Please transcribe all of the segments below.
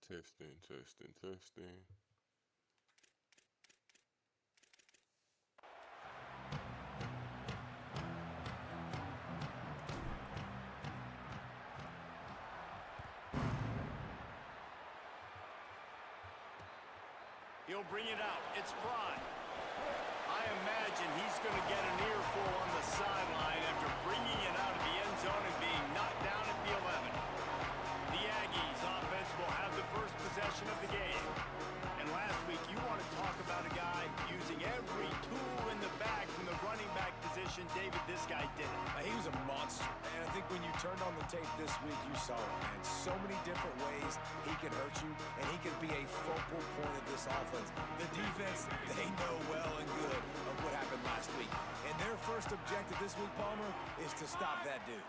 Testing, testing, testing. He'll bring it out. It's Fry. I imagine he's going to get an earful on the sideline after bringing it out of the end zone and being knocked down at the 11. The Aggies offense will have the first possession of the game. And last week, you want to talk about a guy using every tool in the bag from the running back position. David, this guy did it. He was a monster. And I think when you turned on the tape this week, you saw it, man. So many different ways he could hurt you, and he could be a focal point of this offense. The defense, they know well and good of what happened last week. And their first objective this week, Palmer, is to stop that dude.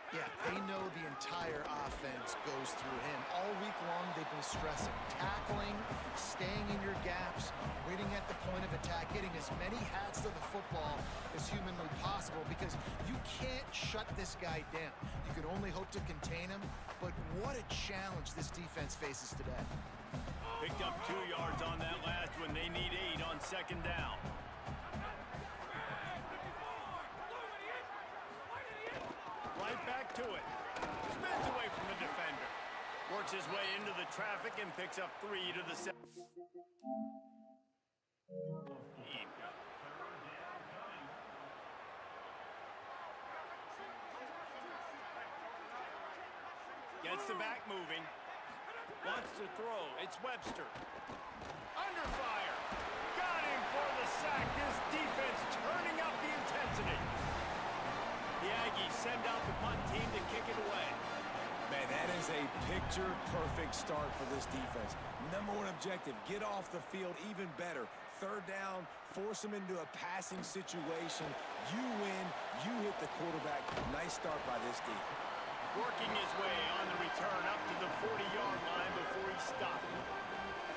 Yeah, they know the entire offense goes through him. All week long, they've been stressing tackling, staying in your gaps, waiting at the point of attack, getting as many hats to the football as humanly possible because you can't shut this guy down. You can only hope to contain him, but what a challenge this defense faces today. Picked up 2 yards on that last one. They need 8 on second down. Right back to it. Spins away from the defender. Works his way into the traffic and picks up 3 to the 7. Gets the back moving. Wants to throw. It's Webster. Under fire. Got him for the sack. This defense turning up the intensity. The Aggies send out the punt team to kick it away. Man, that is a picture-perfect start for this defense. Number one objective, get off the field even better. Third down, force them into a passing situation. You win, you hit the quarterback. Nice start by this team. Working his way on the return up to the 40-yard line before he stopped.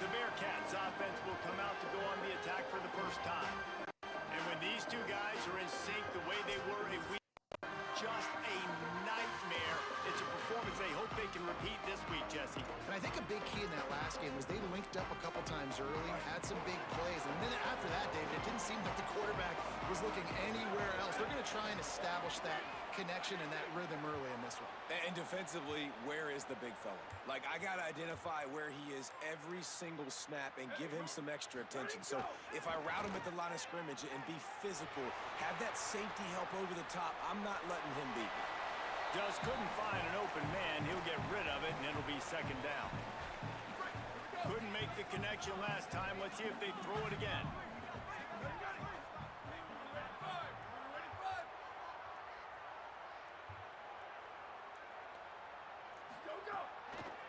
The Bearcats offense will come out to go on the attack for the first time. And when these two guys are in sync the way they were a week, just a nightmare. It's a performance they hope they can repeat this week, Jesse. And I think a big key in that last game was they linked up a couple times early, had some big plays, and then after that, David, it didn't seem like the quarterback was looking anywhere else. They're going to try and establish that connection and that rhythm early in this one. And defensively, where is the big fella? Like, I got to identify where he is every single snap and give him some extra attention. So if I route him at the line of scrimmage and be physical, have that safety help over the top, I'm not letting him beat me. Just couldn't find an open man. He'll get rid of it, and it'll be second down. Couldn't make the connection last time. Let's see if they throw it again.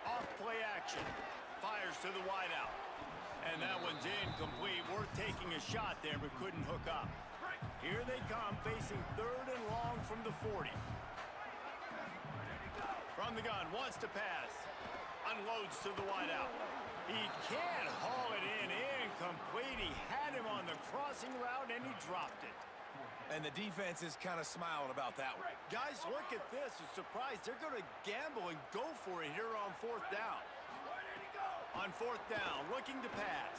Off play action. Fires to the wideout. And that one's incomplete. Worth taking a shot there, but couldn't hook up. Here they come, facing 3rd and long from the 40. From the gun, wants to pass. Unloads to the wideout. He can't haul it in. Incomplete. He had him on the crossing route, and he dropped it. And the defense is kind of smiling about that one. Guys, look at this. I'm surprised they're going to gamble and go for it here on 4th down. On 4th down, looking to pass.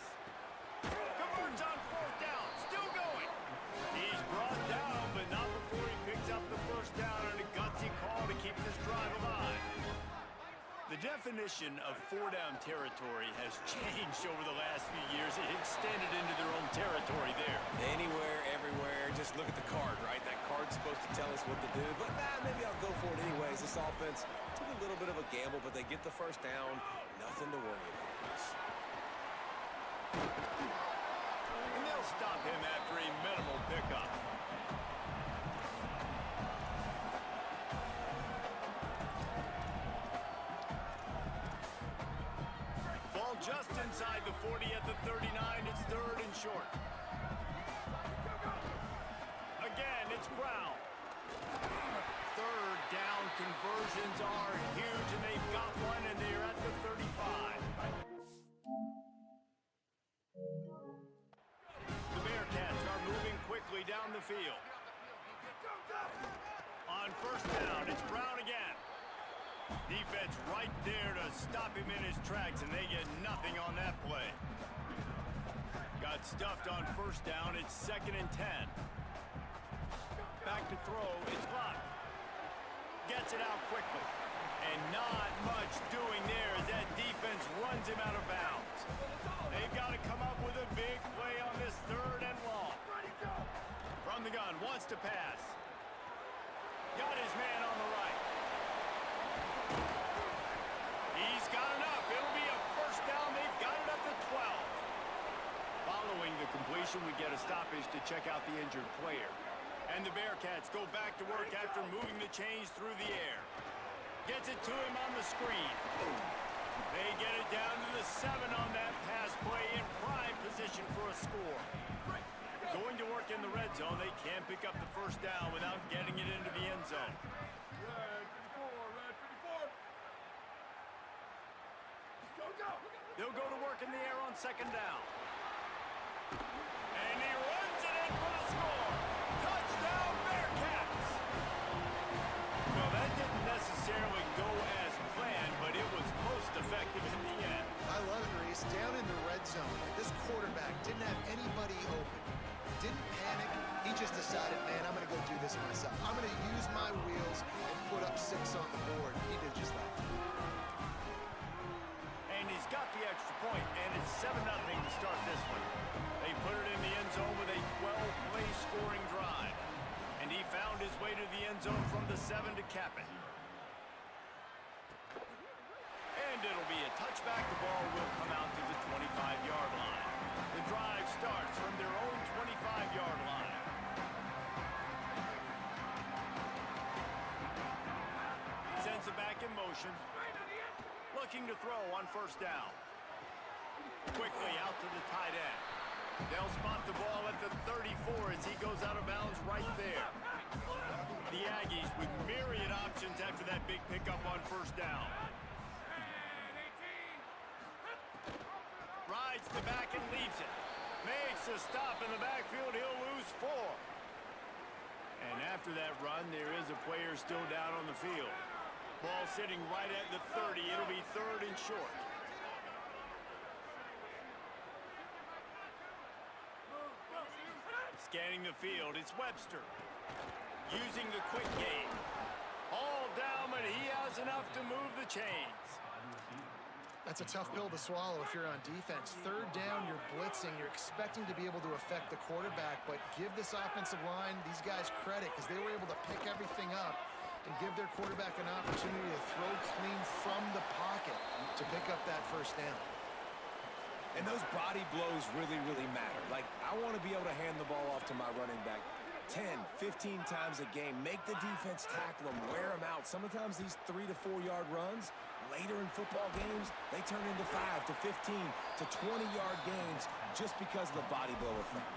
Converts on 4th down. Still going. He's brought down, but not before he picks up the first down and a gutsy call to keep this drive alive. The definition of 4-down territory has changed over the last few years. It extended into their own territory there. Anywhere, everywhere, just look at the card, right? That card's supposed to tell us what to do, but maybe I'll go for it anyways. This offense took a little bit of a gamble, but they get the first down. Nothing to worry about this. And they'll stop him after a minimal pickup. Ball just inside the 40 at the 39. It's 3rd and short. Again, it's Brown. 3rd down conversions are huge, and they've got one, and they're at the 35. The Bearcats are moving quickly down the field. On 1st down, it's Brown again. Defense right there to stop him in his tracks, and they get nothing on that play. Got stuffed on first down. It's 2nd and 10. Back to throw. It's blocked. Gets it out quickly. And not much doing there as that defense runs him out of bounds. They've got to come up with a big play on this 3rd and long. From the gun, wants to pass. Got his man on the right. He's got enough. It'll be a first down. They've got it up to 12. Following the completion, we get a stoppage to check out the injured player. And the Bearcats go back to work after moving the chains through the air. Gets it to him on the screen. They get it down to the 7 on that pass play in prime position for a score. Going to work in the red zone, they can't pick up the first down without getting it into the end zone. They'll go to work in the air on 2nd down. And he runs it in for the score. Touchdown, Bearcats! Well, that didn't necessarily go as planned, but it was most effective in the end. I love it, Reese. Down in the red zone, this quarterback didn't have anybody open. Didn't panic. He just decided, man, I'm going to go do this myself. I'm going to use my wheels and put up 6 on the board. He did just that. And he's got the extra point, and it's 7-0 to start this one. They put it in the end zone with a 12-play scoring drive. And he found his way to the end zone from the 7 to cap it. And it'll be a touchback. The ball will come out to the 25-yard line. The drive starts from their own 25-yard line. Sends it back in motion. Looking to throw on first down. Quickly out to the tight end. They'll spot the ball at the 34 as he goes out of bounds right there. The Aggies with myriad options after that big pickup on first down. Rides the back and leaves it. Makes a stop in the backfield. He'll lose 4. And after that run, there is a player still down on the field. Ball sitting right at the 30. It'll be 3rd and short. Scanning the field, it's Webster. Using the quick game. All down, but he has enough to move the chains. That's a tough pill to swallow if you're on defense. 3rd down, you're blitzing. You're expecting to be able to affect the quarterback, but give this offensive line, these guys, credit because they were able to pick everything up and give their quarterback an opportunity to throw clean from the pocket to pick up that first down. And those body blows really, really matter. Like, I want to be able to hand the ball off to my running back 10, 15 times a game. Make the defense tackle them, wear them out. Sometimes these 3 to 4 yard runs, later in football games, they turn into 5 to 15 to 20-yard gains just because of the body blow effect.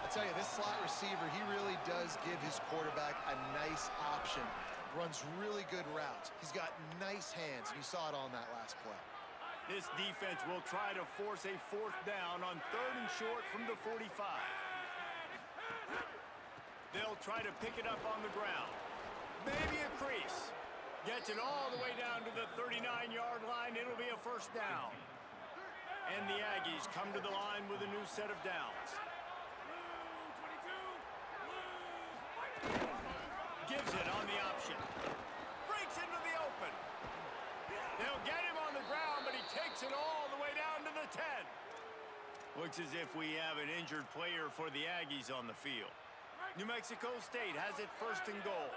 I tell you, this slot receiver, he really does give his quarterback a nice option. Runs really good routes. He's got nice hands. You saw it on that last play. This defense will try to force a 4th down on 3rd and short from the 45. They'll try to pick it up on the ground. Maybe a crease. Gets it all the way down to the 39-yard line. It'll be a first down. And the Aggies come to the line with a new set of downs. Gives it on the option. Breaks into the open. They'll get him on the ground, but he takes it all the way down to the 10. Looks as if we have an injured player for the Aggies on the field. New Mexico State has it 1st and goal.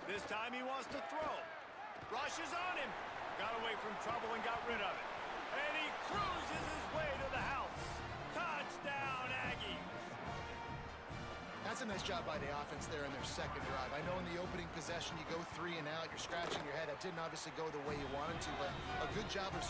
This time he wants to throw. Rushes on him. Got away from trouble and got rid of it. And he cruises his way to the house. Touchdown, Aggies. That's a nice job by the offense there in their 2nd drive. I know in the opening possession you go 3 and out. You're scratching your head. That didn't obviously go the way you wanted to, but a good job of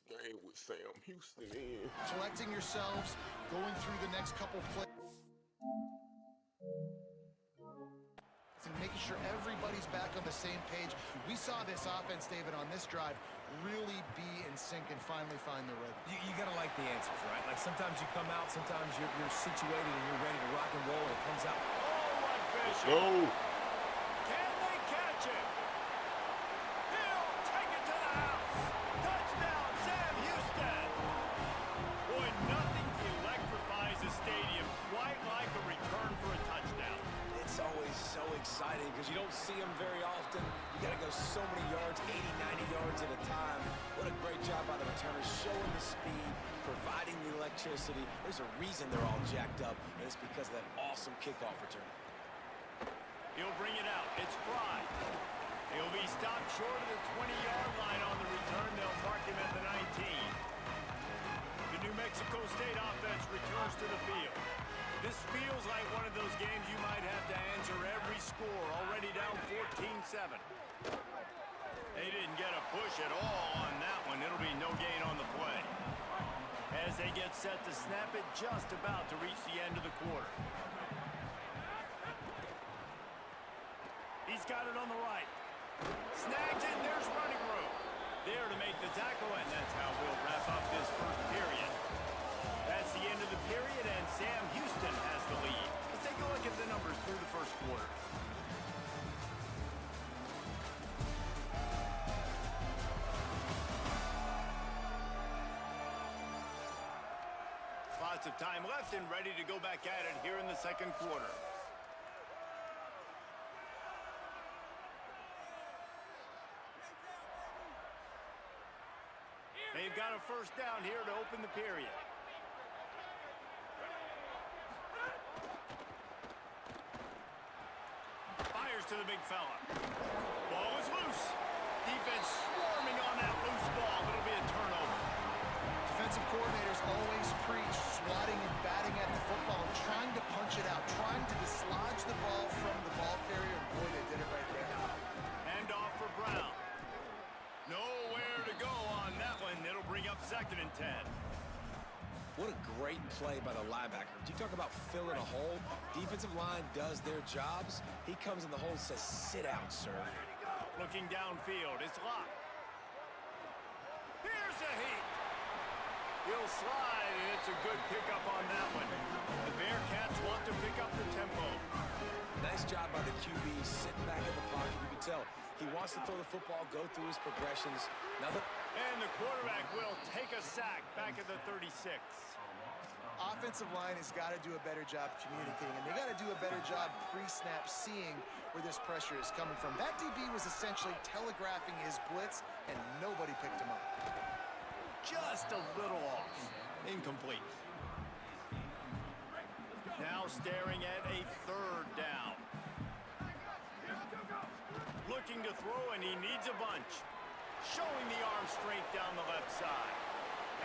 game with Sam Houston in. Collecting yourselves, going through the next couple plays, and making sure everybody's back on the same page. We saw this offense, David, on this drive really be in sync and finally find the rhythm. You got to like the answers, right? Like sometimes you come out, sometimes you're situated and you're ready to rock and roll, and it comes out. Oh, what fishing! Go! Can they catch it? He'll take it to the house. Touchdown, Sam Houston. Boy, nothing electrifies a stadium quite like a return for a touchdown. It's always so exciting because you don't see them very often. You got to go so many yards, 80, 90 yards at a time. What a great job by the returners, showing the speed, providing the electricity. There's a reason they're all jacked up, and it's because of that awesome kickoff return. He'll bring it out. It's Fry. He'll be stopped short of the 20-yard line on the return. They'll mark him at the 19. The New Mexico State offense returns to the field. This feels like one of those games you might have to answer every score, already down 14-7. They didn't get a push at all on that one. It'll be no gain on the play. As they get set to snap it, just about to reach the end of the quarter. He's got it on the right. Snags it, there's running room. There to make the tackle, and that's how we'll wrap up this first period. That's the end of the period, and Sam Houston has the lead. Let's take a look at the numbers through the first quarter. Lots of time left and ready to go back at it here in the second quarter. They've got a first down here to open the period. Fires to the big fella. Ball is loose. Defense swarming on that loose ball. It'll be a turnover. Defensive coordinators always preach swatting and batting at the football, trying to punch it out, trying to dislodge the ball from the ball carrier. Boy, they did it right there. Hand off for Brown. Nowhere to go on that one. It'll bring up 2nd and 10. What a great play by the linebacker. Do you talk about filling a hole? Defensive line does their jobs. He comes in the hole and says, sit out, sir. Looking downfield. It's locked. Here's a heat. He'll slide, and it's a good pickup on that one. The Bearcats want to pick up the tempo. Nice job by the QB, sitting back in the pocket. You can tell he wants to throw the football, go through his progressions. Nothing. And the quarterback will take a sack back at the 36. Offensive line has got to do a better job communicating, and they got to do a better job pre-snap seeing where this pressure is coming from. That DB was essentially telegraphing his blitz, and nobody picked him up. Just a little off. Incomplete. Now staring at a 3rd down. Looking to throw, and he needs a bunch. Showing the arm strength down the left side.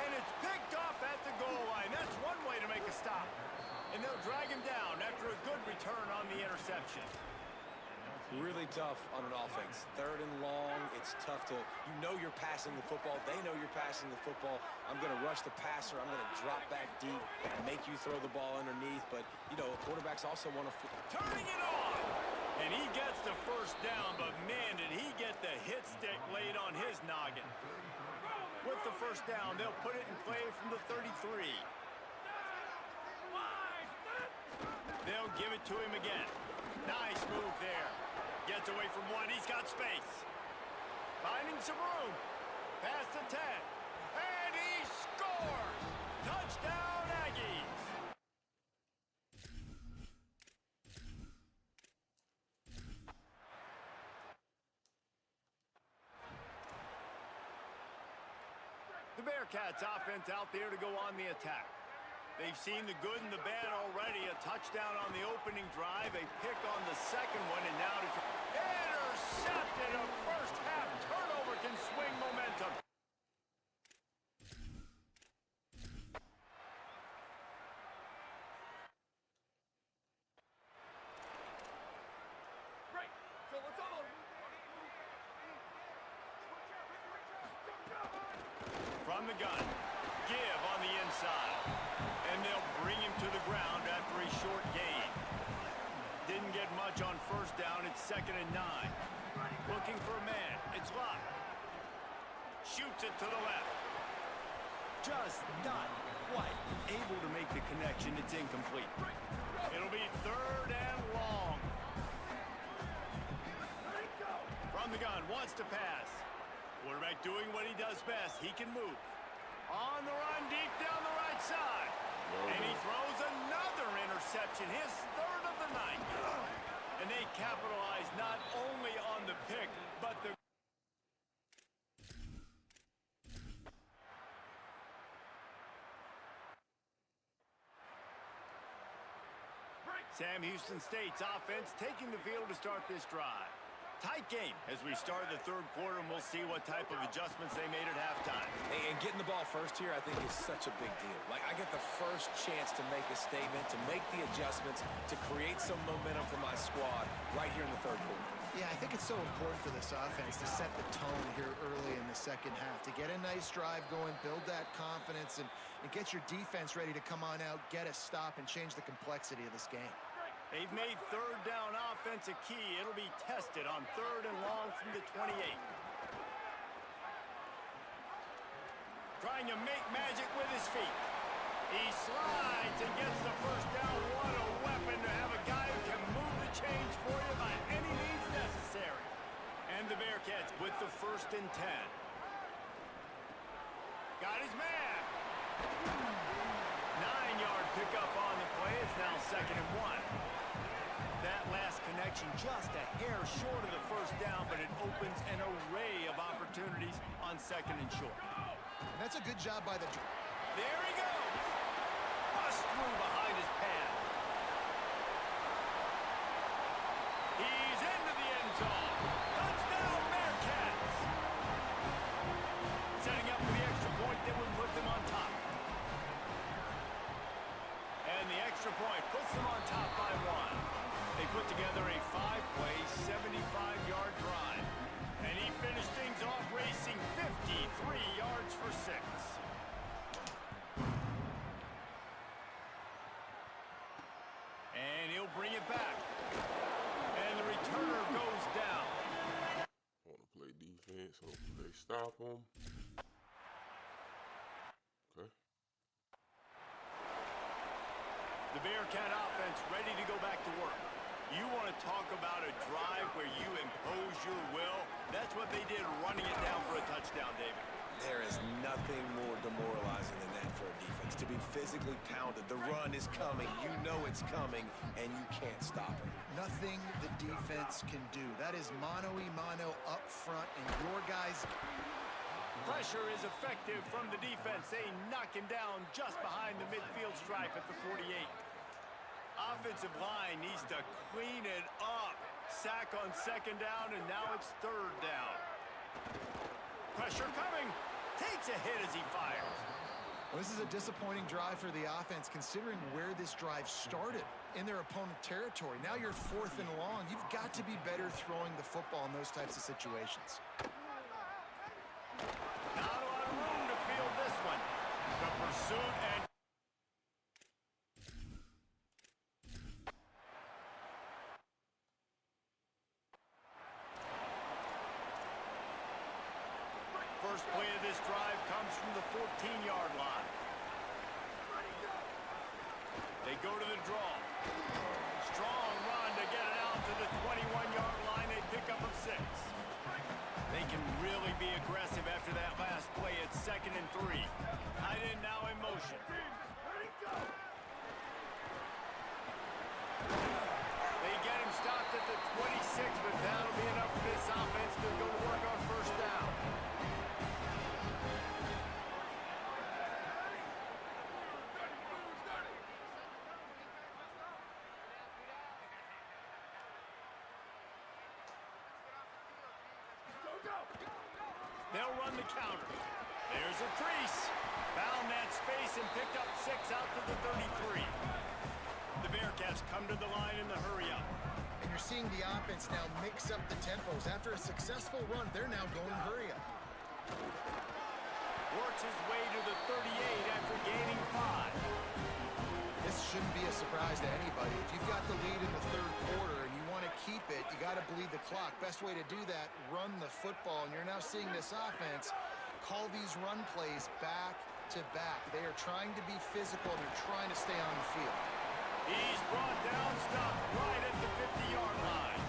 And it's picked off at the goal line. That's one way to make a stop. And they'll drag him down after a good return on the interception. Really tough on an offense. 3rd and long, it's tough to, you know you're passing the football. They know you're passing the football. I'm going to rush the passer. I'm going to drop back deep and make you throw the ball underneath. But, you know, quarterbacks also want to... Turning it on! And he gets the first down, but man, did he get the hit stick laid on his noggin. With the first down, they'll put it in play from the 33. They'll give it to him again. Nice move there. Gets away from one. He's got space. Finding some room. Past the 10. And he scores! Touchdown, Aggies! The Bearcats offense out there to go on the attack. They've seen the good and the bad already. A touchdown on the opening drive, a pick on the second one, and now to intercepted. A first half turnover can swing momentum. From the gun. Give on the inside. And they'll bring him to the ground after a short gain. Didn't get much on first down. It's 2nd and 9. Looking for a man. It's locked. Shoots it to the left. Just not quite able to make the connection. It's incomplete. It'll be 3rd and long. From the gun, wants to pass. Quarterback doing what he does best. He can move. On the run, deep down the right side. And he throws another interception, his 3rd of the night. And they capitalize not only on the pick, but the... Sam Houston State's offense taking the field to start this drive. Tight game as we start the 3rd quarter, and we'll see what type of adjustments they made at halftime. And getting the ball first here, I think, is such a big deal. Like, I get the first chance to make a statement, to make the adjustments, to create some momentum for my squad right here in the 3rd quarter. Yeah, I think it's so important for this offense to set the tone here early in the 2nd half, to get a nice drive going, build that confidence, and get your defense ready to come on out, get a stop, and change the complexity of this game. They've made 3rd down offense a key. It'll be tested on 3rd and long from the 28. Trying to make magic with his feet. He slides and gets the first down. What a weapon to have a guy who can move the chains for you by any means necessary. And the Bearcats with the 1st and 10. Got his man. 9-yard pickup on the play. It's now 2nd and 1. That last connection just a hair short of the first down, but it opens an array of opportunities on 2nd and short. That's a good job by the... There he goes! Bust through behind his pad. He's into the end zone. Touchdown, Bearcats! Setting up for the extra point that would put them on top. And the extra point puts them on top by 1. They put together a 5-play, 75-yard drive. And he finished things off racing 53 yards for 6. And he'll bring it back. And the returner goes down. Want to play defense, hopefully they stop him. Okay. The Bearcat offense ready to go back to work. You want to talk about a drive where you impose your will? That's what they did, running it down for a touchdown, David. There is nothing more demoralizing than that for a defense, to be physically pounded. The run is coming. You know it's coming, and you can't stop it. Nothing the defense can do. That is mano-a-mano up front, and your guys... Pressure is effective from the defense. They knock him down just behind the midfield stripe at the 48. Offensive line needs to clean it up. Sack on 2nd down, and now it's 3rd down. Pressure coming. Takes a hit as he fires. Well, this is a disappointing drive for the offense, considering where this drive started in their opponent territory. Now you're 4th and long. You've got to be better throwing the football in those types of situations. Not a lot of room to field this one. The pursuit and... First play of this drive comes from the 14-yard line. They go to the draw. Strong run to get it out to the 21-yard line. They pick up a 6. They can really be aggressive after that last play. It's 2nd and 3. Tight end now in motion. They get him stopped at the 26, but that'll be enough for this offense to go to work on 1st down. They'll run the counter. There's a crease. Found that space and picked up 6 out to the 33. The Bearcats come to the line in the hurry up. And you're seeing the offense now mix up the tempos. After a successful run, they're now going hurry up. Works makes his way to the 38 after gaining 5. This shouldn't be a surprise to anybody. If you've got the lead in the third quarter and you want to keep it, you got to bleed the clock. Best way to do that, run the football. And you're now seeing this offense call these run plays back to back. They are trying to be physical and they're trying to stay on the field. He's brought down, stopped right at the 50-yard line.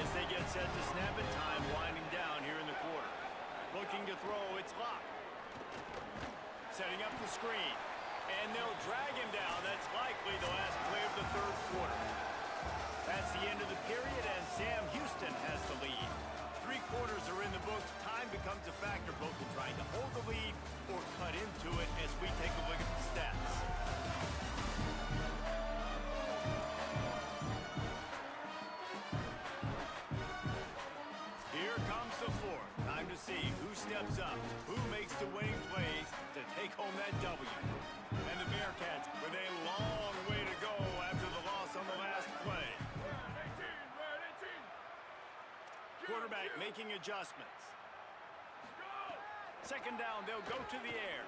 As they get set to snap it, time winding down here in the quarter. Looking to throw, it's locked. Setting up the screen. And they'll drag him down. That's likely the last play of the third quarter. That's the end of the period, and Sam Houston has the lead. 3 quarters are in the books. Time becomes a factor, both in trying to hold the lead or cut into it as we take a look at the stats. Here comes the fourth. Time to see who steps up, who makes the winning plays to take home that W. And the Bearcats with a long way to go after the loss on the last play. Quarterback making adjustments. Second down, they'll go to the air.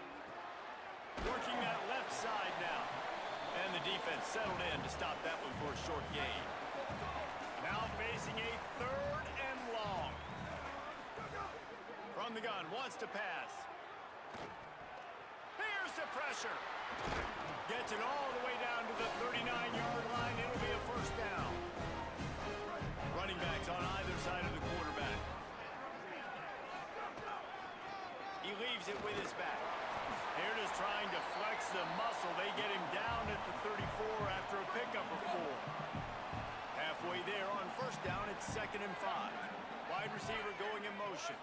Working that left side now. And the defense settled in to stop that one for a short gain. Now facing a third and long. From the gun, wants to pass. Here's the pressure. Gets it all the way down to the 39-yard line. It'll be a first down. Running backs on either side of the quarterback. He leaves it with his back. Here it is trying to flex the muscle. They get him down at the 34 after a pickup of 4. Halfway there on first down, it's 2nd and 5. Wide receiver going in motion.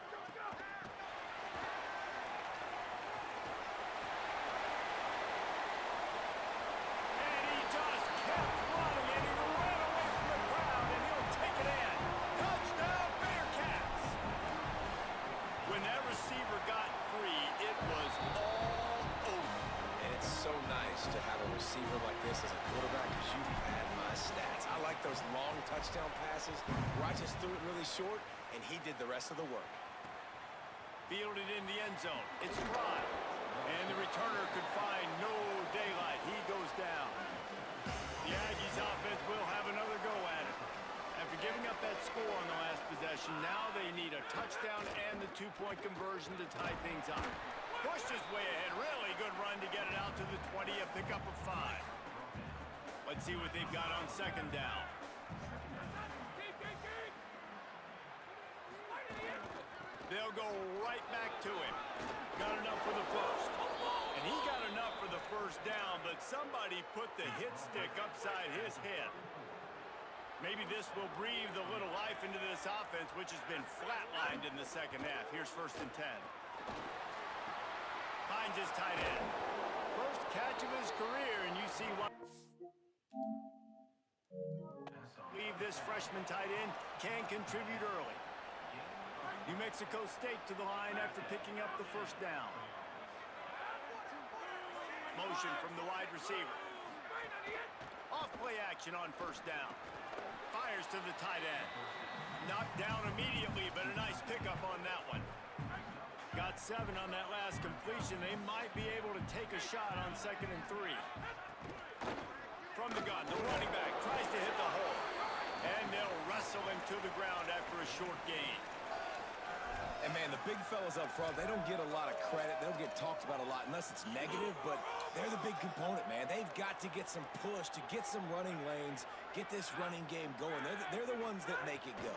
And he just kept running, and he ran away from the crowd, and he'll take it in. Touchdown, Bearcats! When that receiver got free, it was all over. And it's so nice to have a receiver like this as a quarterback because you pad my stats. I like those long touchdown passes where I just threw it really short, and he did the rest of the work. Fielded in the end zone. It's Fry. And the returner could find no daylight. He goes down. The Aggies offense will have another go at it. After giving up that score on the last possession, now they need a touchdown and the 2-point conversion to tie things up. Pushed his way ahead. Really good run to get it out to the 20, a pickup of 5. Let's see what they've got on second down. They'll go right back to him. Got enough for the first. And he got enough for the first down, but somebody put the hit stick upside his head. Maybe this will breathe a little life into this offense, which has been flatlined in the second half. Here's 1st and 10. Finds his tight end. First catch of his career, and you see what... Leave this freshman tight end can contribute early. New Mexico State to the line after picking up the first down. Motion from the wide receiver. Off play action on first down. Fires to the tight end. Knocked down immediately, but a nice pickup on that one. Got 7 on that last completion. They might be able to take a shot on 2nd and 3. From the gun, the running back tries to hit the hole. And they'll wrestle him to the ground after a short gain. And, man, the big fellas up front, they don't get a lot of credit. They don't get talked about a lot unless it's negative, but they're the big component, man. They've got to get some push, to get some running lanes, get this running game going. They're the ones that make it go.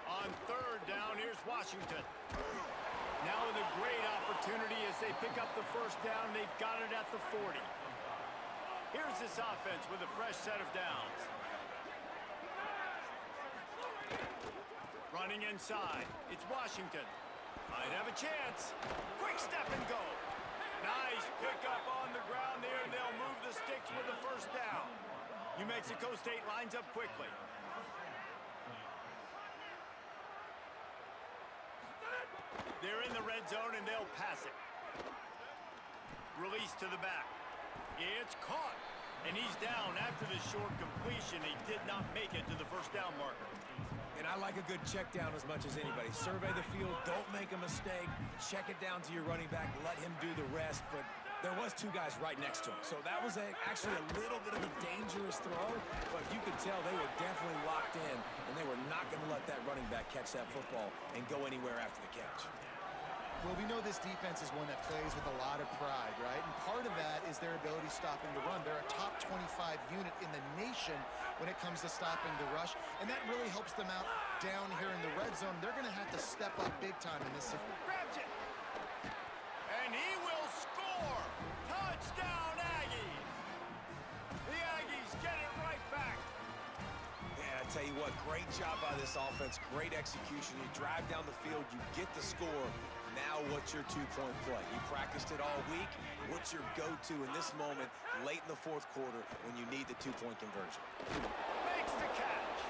On third down, here's Washington. Now with a great opportunity as they pick up the first down. They've got it at the 40. Here's this offense with a fresh set of downs. Running inside. It's Washington. Might have a chance. Quick step and go. Nice pickup on the ground there. They'll move the sticks with the first down. New Mexico State lines up quickly. They're in the red zone and they'll pass it. Release to the back. It's caught. And he's down after the short completion. He did not make it to the first down marker. And I like a good check down as much as anybody. Survey the field, don't make a mistake, check it down to your running back, let him do the rest. But there was two guys right next to him. So that was actually a little bit of a dangerous throw, but you could tell they were definitely locked in, and they were not going to let that running back catch that football and go anywhere after the catch. Well, we know this defense is one that plays with a lot of pride, right? And part of that is their ability stopping the run. They're a top 25 unit in the nation when it comes to stopping the rush, and that really helps them out down here in the red zone. They're going to have to step up big time in this. Grabs it. And he will score. Touchdown, Aggies. The Aggies get it right back. Man, I tell you what, great job by this offense, great execution. You drive down the field, you get the score. Now what's your two-point play? You practiced it all week. What's your go-to in this moment late in the fourth quarter when you need the two-point conversion? Makes the catch.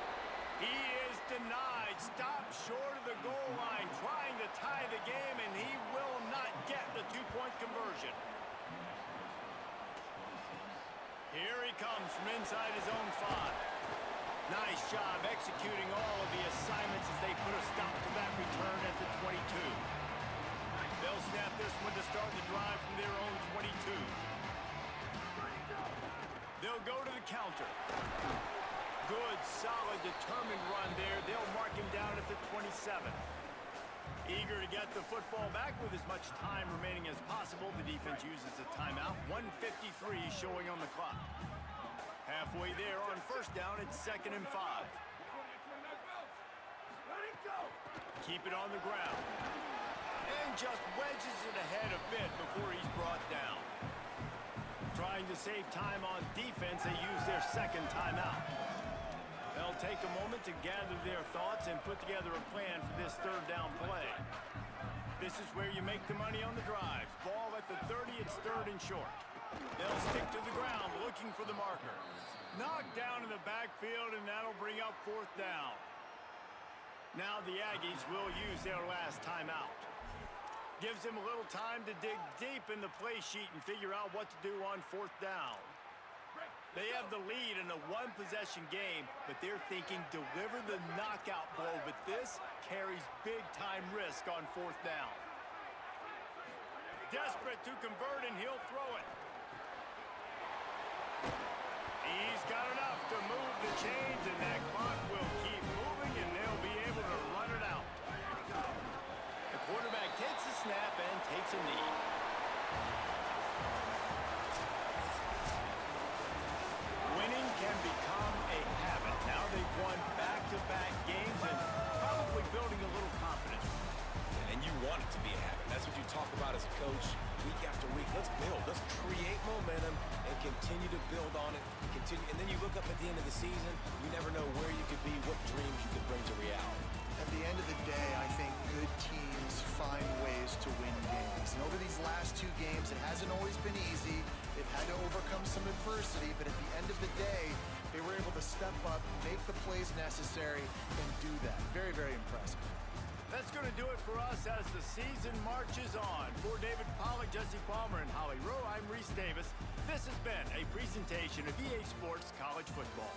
He is denied. Stopped short of the goal line, trying to tie the game, and he will not get the two-point conversion. Here he comes from inside his own 5. Nice job executing all of the assignments as they put a stop to that return at the 22. They'll snap this one to start the drive from their own 22. They'll go to the counter. Good, solid, determined run there. They'll mark him down at the 27. Eager to get the football back with as much time remaining as possible. The defense uses a timeout. 1:53 showing on the clock. Halfway there on first down, it's 2nd and 5. Keep it on the ground. And just wedges it ahead a bit before he's brought down. Trying to save time on defense, they use their second timeout. They'll take a moment to gather their thoughts and put together a plan for this third down play. This is where you make the money on the drives. Ball at the 30, it's 3rd and short. They'll stick to the ground looking for the marker. Knocked down in the backfield, and that'll bring up 4th down. Now the Aggies will use their last timeout. Gives them a little time to dig deep in the play sheet and figure out what to do on 4th down. They have the lead in a one-possession game, but they're thinking deliver the knockout blow, but this carries big-time risk on 4th down. Desperate to convert, and he'll throw it. He's got enough to move the chains, and that clock will keep moving, and they'll be able to run it out. The quarterback takes a snap and takes a knee. Winning can become a habit. Now they've won back-to-back games and probably building a little confidence. And you want it to be a habit. That's what you talk about as a coach week after week. Let's build. Let's create momentum and continue to build on it. And then you look up at the end of the season, you never know where you could be, what dreams you could bring to reality. At the end of the day, I think good teams find ways to win games. And over these last 2 games, it hasn't always been easy. They've had to overcome some adversity, but at the end of the day, they were able to step up, make the plays necessary, and do that. Very, very impressive. That's going to do it for us as the season marches on. For David Pollack, Jesse Palmer, and Holly Rowe, I'm Reese Davis. This has been a presentation of EA Sports College Football.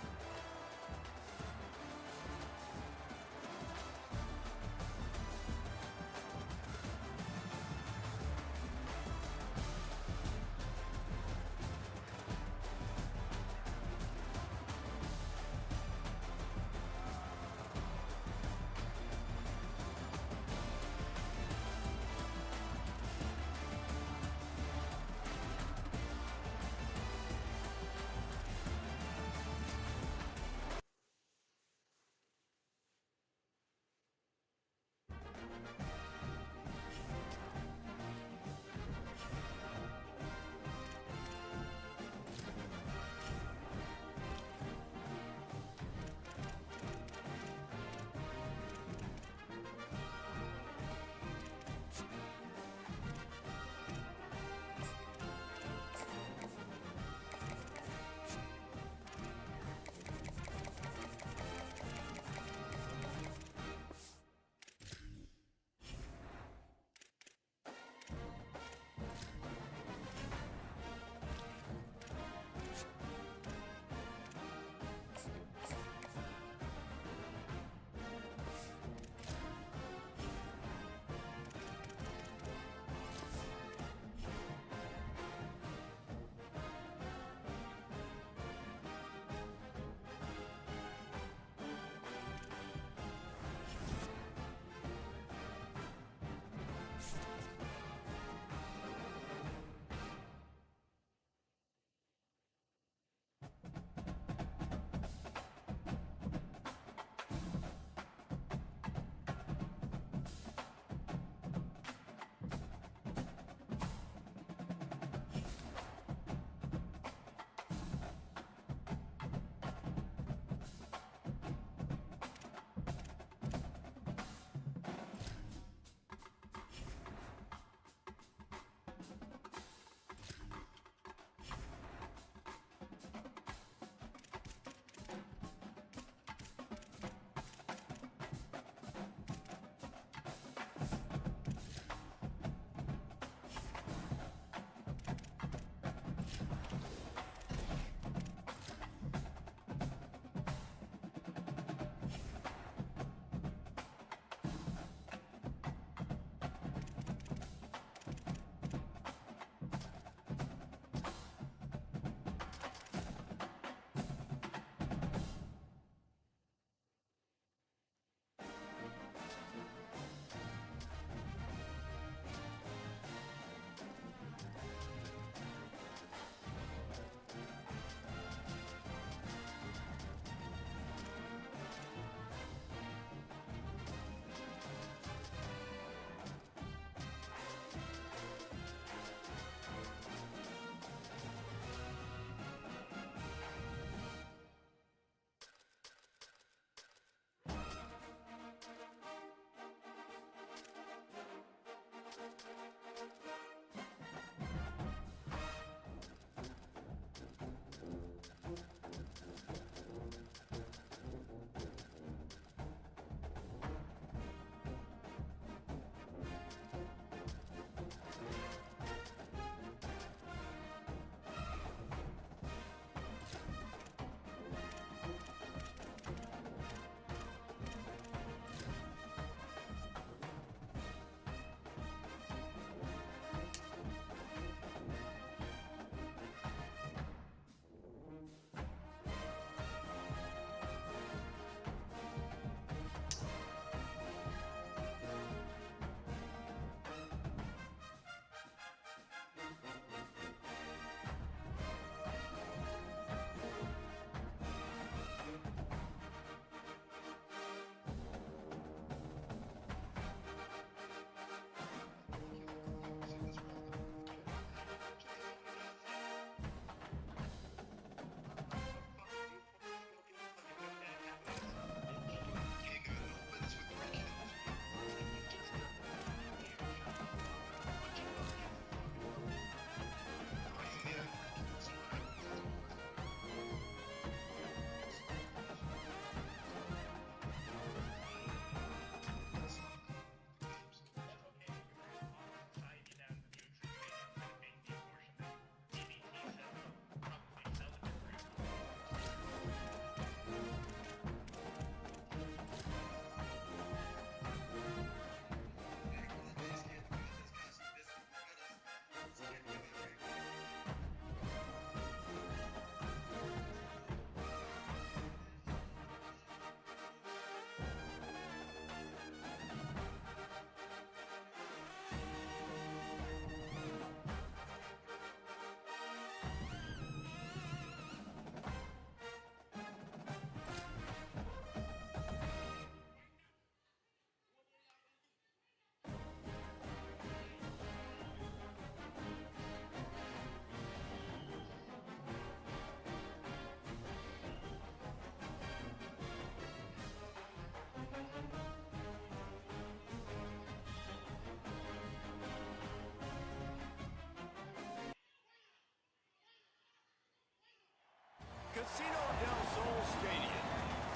Casino del Sol Stadium.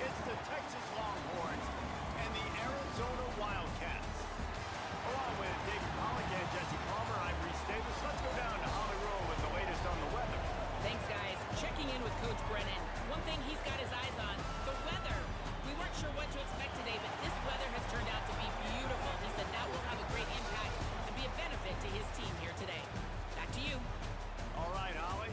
It's the Texas Longhorns and the Arizona Wildcats. Along with David Pollock and Jesse Palmer, I'm Reese Davis. Let's go down to Hollywood with the latest on the weather. Thanks, guys. Checking in with Coach Brennan. One thing he's got his eyes on, the weather. We weren't sure what to expect today, but this weather has turned out to be beautiful. He said that will have a great impact and be a benefit to his team here today. Back to you. All right, Holly.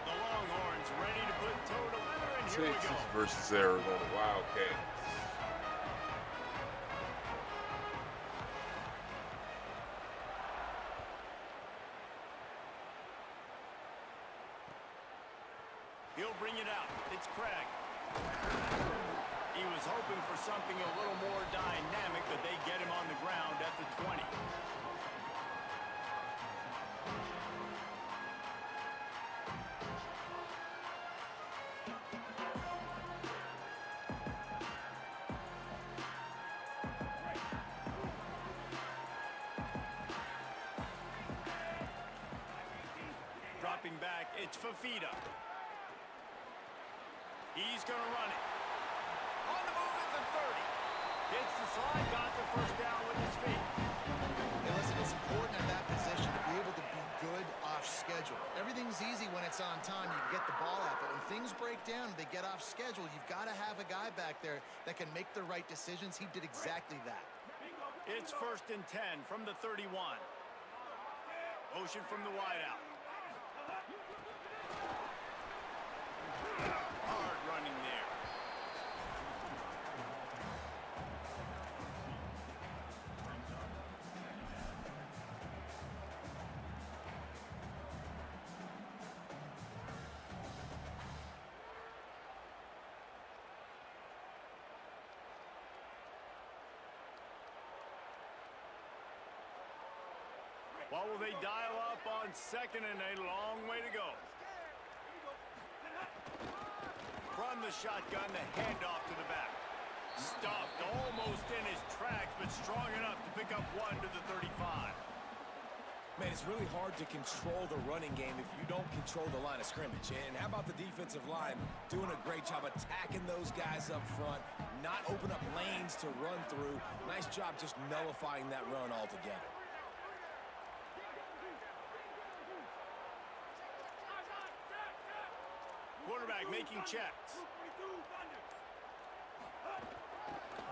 The Longhorns ready to put toe to leather, and here we go. Texas versus Arizona Wildcats. He'll bring it out. It's Craig. He was hoping for something a little more dynamic, but they get him on the ground at the 20. Dropping back, it's Fafita. He's going to run it. On the move at the 30. Hits the slide, got the first down with his feet. Hey, listen, it's important in that position to be able to be good off schedule. Everything's easy when it's on time. You can get the ball out, but when things break down and they get off schedule, you've got to have a guy back there that can make the right decisions. He did exactly that. It's 1st and 10 from the 31. Motion from the wideout. Hard running there. What will they dial up on 2nd and a long way to go? From the shotgun, the handoff to the back. Stuffed almost in his tracks, but strong enough to pick up one to the 35. Man, it's really hard to control the running game if you don't control the line of scrimmage. And how about the defensive line doing a great job attacking those guys up front, not open up lanes to run through. Nice job just nullifying that run altogether. Quarterback making checks.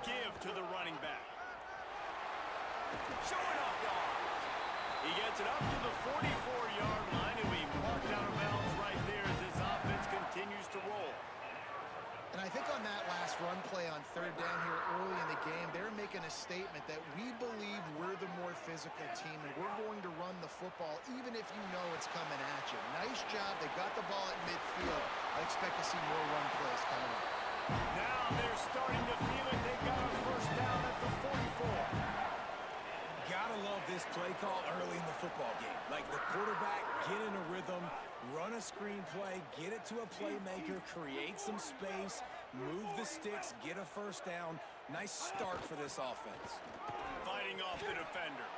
Give to the running back. Showing off the arm. He gets it up to the 44-yard line, and we marked out of bounds right there as this offense continues to roll. And I think on that last run play on 3rd down here early in the game, they're making a statement that we believe we're the more physical team and we're going to run the football even if you know it's coming at you. Nice job. They got the ball at midfield. I expect to see more run plays coming up. Now they're starting to feel it. They've got a first down at the 44. Gotta love this play call early in the football game. Like the quarterback, get in a rhythm, run a screen play, get it to a playmaker, create some space, move the sticks, get a first down. Nice start for this offense. Fighting off the defender.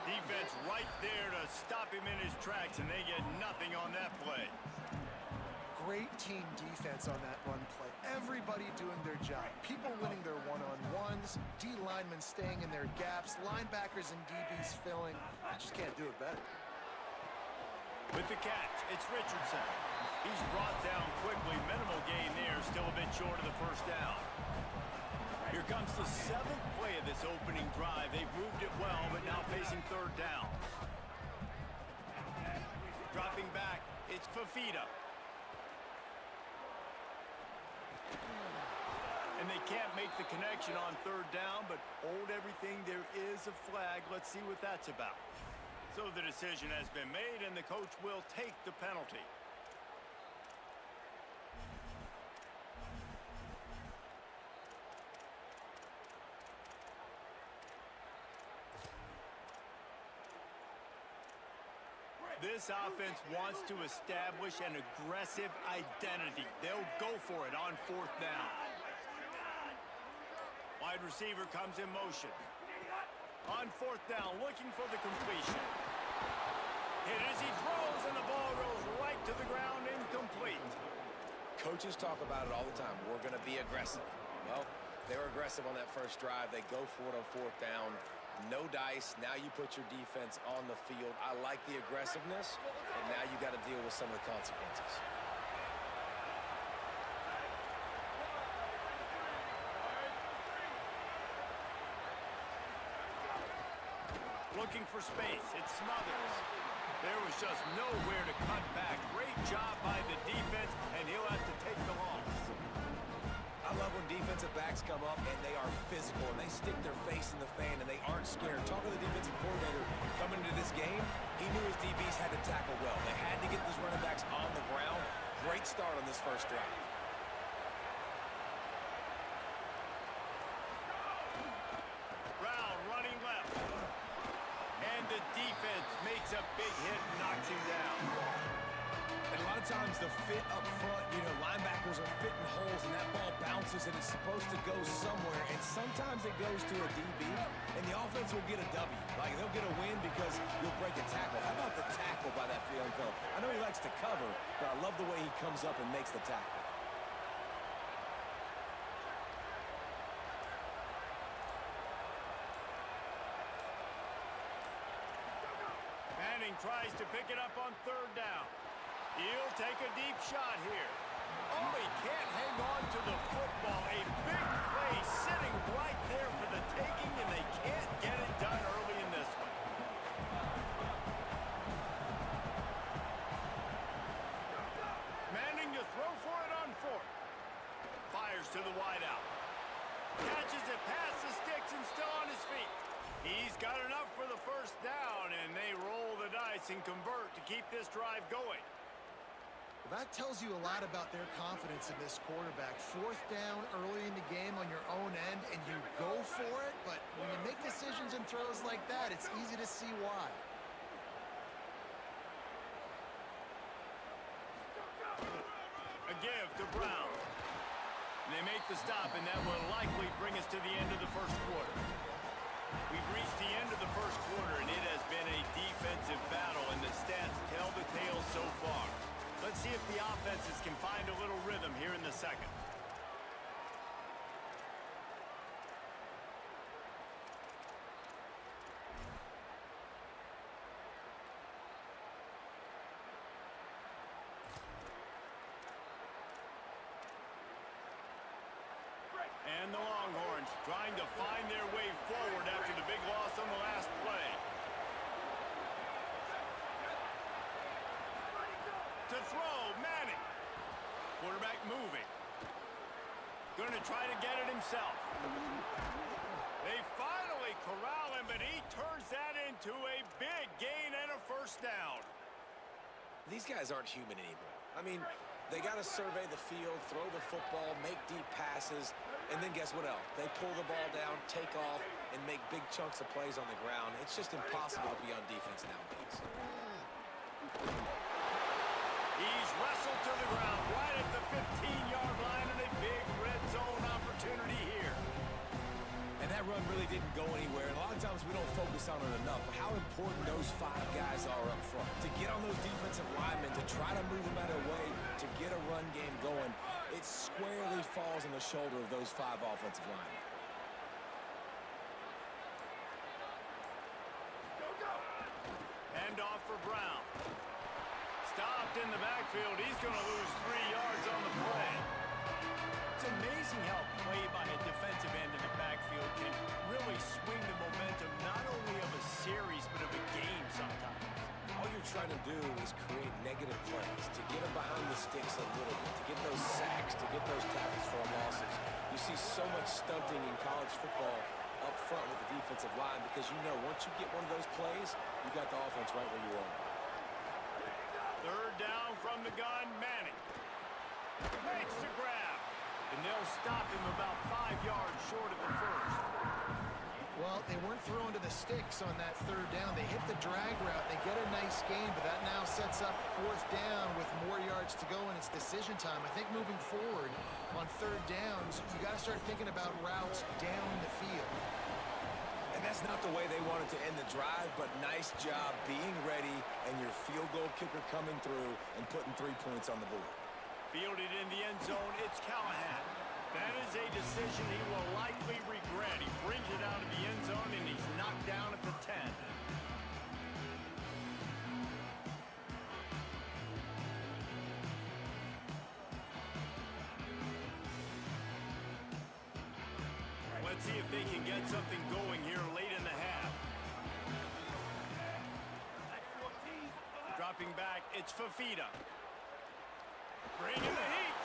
Defense right there to stop him in his tracks, and they get nothing on that play. Great team defense on that run play. Everybody doing their job. People winning their one-on-ones, D linemen staying in their gaps, linebackers and DBs filling. I just can't do it better. With the catch, it's Richardson. He's brought down quickly. Minimal gain there, still a bit short of the first down. Here comes the 7th play of this opening drive. They've moved it well, but now facing 3rd down. Dropping back, it's Fafita. And they can't make the connection on 3rd down, but hold everything. There is a flag. Let's see what that's about. So the decision has been made, and the coach will take the penalty. This offense wants to establish an aggressive identity. They'll go for it on 4th down. Wide receiver comes in motion. On 4th down, looking for the completion. Hit as he throws, and the ball goes right to the ground, incomplete. Coaches talk about it all the time. We're going to be aggressive. Well, they were aggressive on that first drive. They go for it on 4th down. No dice. Now you put your defense on the field. I like the aggressiveness, and now you got to deal with some of the consequences. Looking for space. It's Smothers. There was just nowhere to cut back. Great job by the defense, and he'll have to take the loss. I love when defensive backs come up and they are physical and they stick their face in the fan and they aren't scared. Talking to the defensive coordinator coming into this game, he knew his DBs had to tackle well. They had to get these running backs on the ground. Great start on this first drive. Brown running left. And the defense makes a big hit and knocks him down. And a lot of times the fit up front, linebackers are fitting holes and that ball bounces and it's supposed to go somewhere. And sometimes it goes to a DB and the offense will get a W. Like they'll get a win because you'll break a tackle. How about the tackle by that young fella? I know he likes to cover, but I love the way he comes up and makes the tackle. Manning tries to pick it up on 3rd down. He'll take a deep shot here. Oh, he can't hang on to the football. A big play sitting right there for the taking, and they can't get it done early in this one. Manning to throw for it on 4th. Fires to the wideout. Catches it past the sticks and still on his feet. He's got enough for the 1st down, and they roll the dice and convert to keep this drive going. Well, that tells you a lot about their confidence in this quarterback. 4th down early in the game on your own end, and you go for it, but when you make decisions and throws like that, it's easy to see why. A give to Brown. And they make the stop, and that will likely bring us to the end of the 1st quarter. We've reached the end of the 1st quarter, and it has been a defensive battle, and the stats tell the tale so far. Let's see if the offenses can find a little rhythm here in the 2nd. And the Longhorns trying to find their way forward after the big loss on the last play. To throw, Manning. Quarterback moving. Going to try to get it himself. They finally corral him, but he turns that into a big gain and a 1st down. These guys aren't human anymore. I mean, they got to survey the field, throw the football, make deep passes, and then guess what else? They pull the ball down, take off, and make big chunks of plays on the ground. It's just impossible to be on defense nowadays. He's wrestled to the ground right at the 15-yard line, and a big red zone opportunity here. And that run really didn't go anywhere. A lot of times we don't focus on it enough, but how important those 5 guys are up front. To get on those defensive linemen, to try to move them out of the way, to get a run game going, it squarely falls on the shoulder of those 5 offensive linemen. Hand off for Brown. Stopped in the backfield. He's going to lose 3 yards on the play. It's amazing how play by a defensive end in the backfield can really swing the momentum not only of a series but of a game sometimes. All you're trying to do is create negative plays, to get them behind the sticks a little bit, to get those sacks, to get those tackles for losses. You see so much stunting in college football up front with the defensive line because you know once you get one of those plays, you got the offense right where you are. 3rd down from the gun, Manning. Makes the grab. And they'll stop him about 5 yards short of the 1st. Well, they weren't throwing to the sticks on that third down. They hit the drag route. They get a nice gain, but that now sets up fourth down with more yards to go, and it's decision time. I think moving forward on third downs, you got to start thinking about routes down the field. And that's not the way they wanted to end the drive, but nice job being ready and your field goal kicker coming through and putting 3 points on the board. Fielded in the end zone, it's Callahan. That is a decision he will likely regret. He brings it out of the end zone, and he's knocked down at the 10. Let's see if they can get something going here late in the half. Dropping back, it's Fafita. Bringing the heat.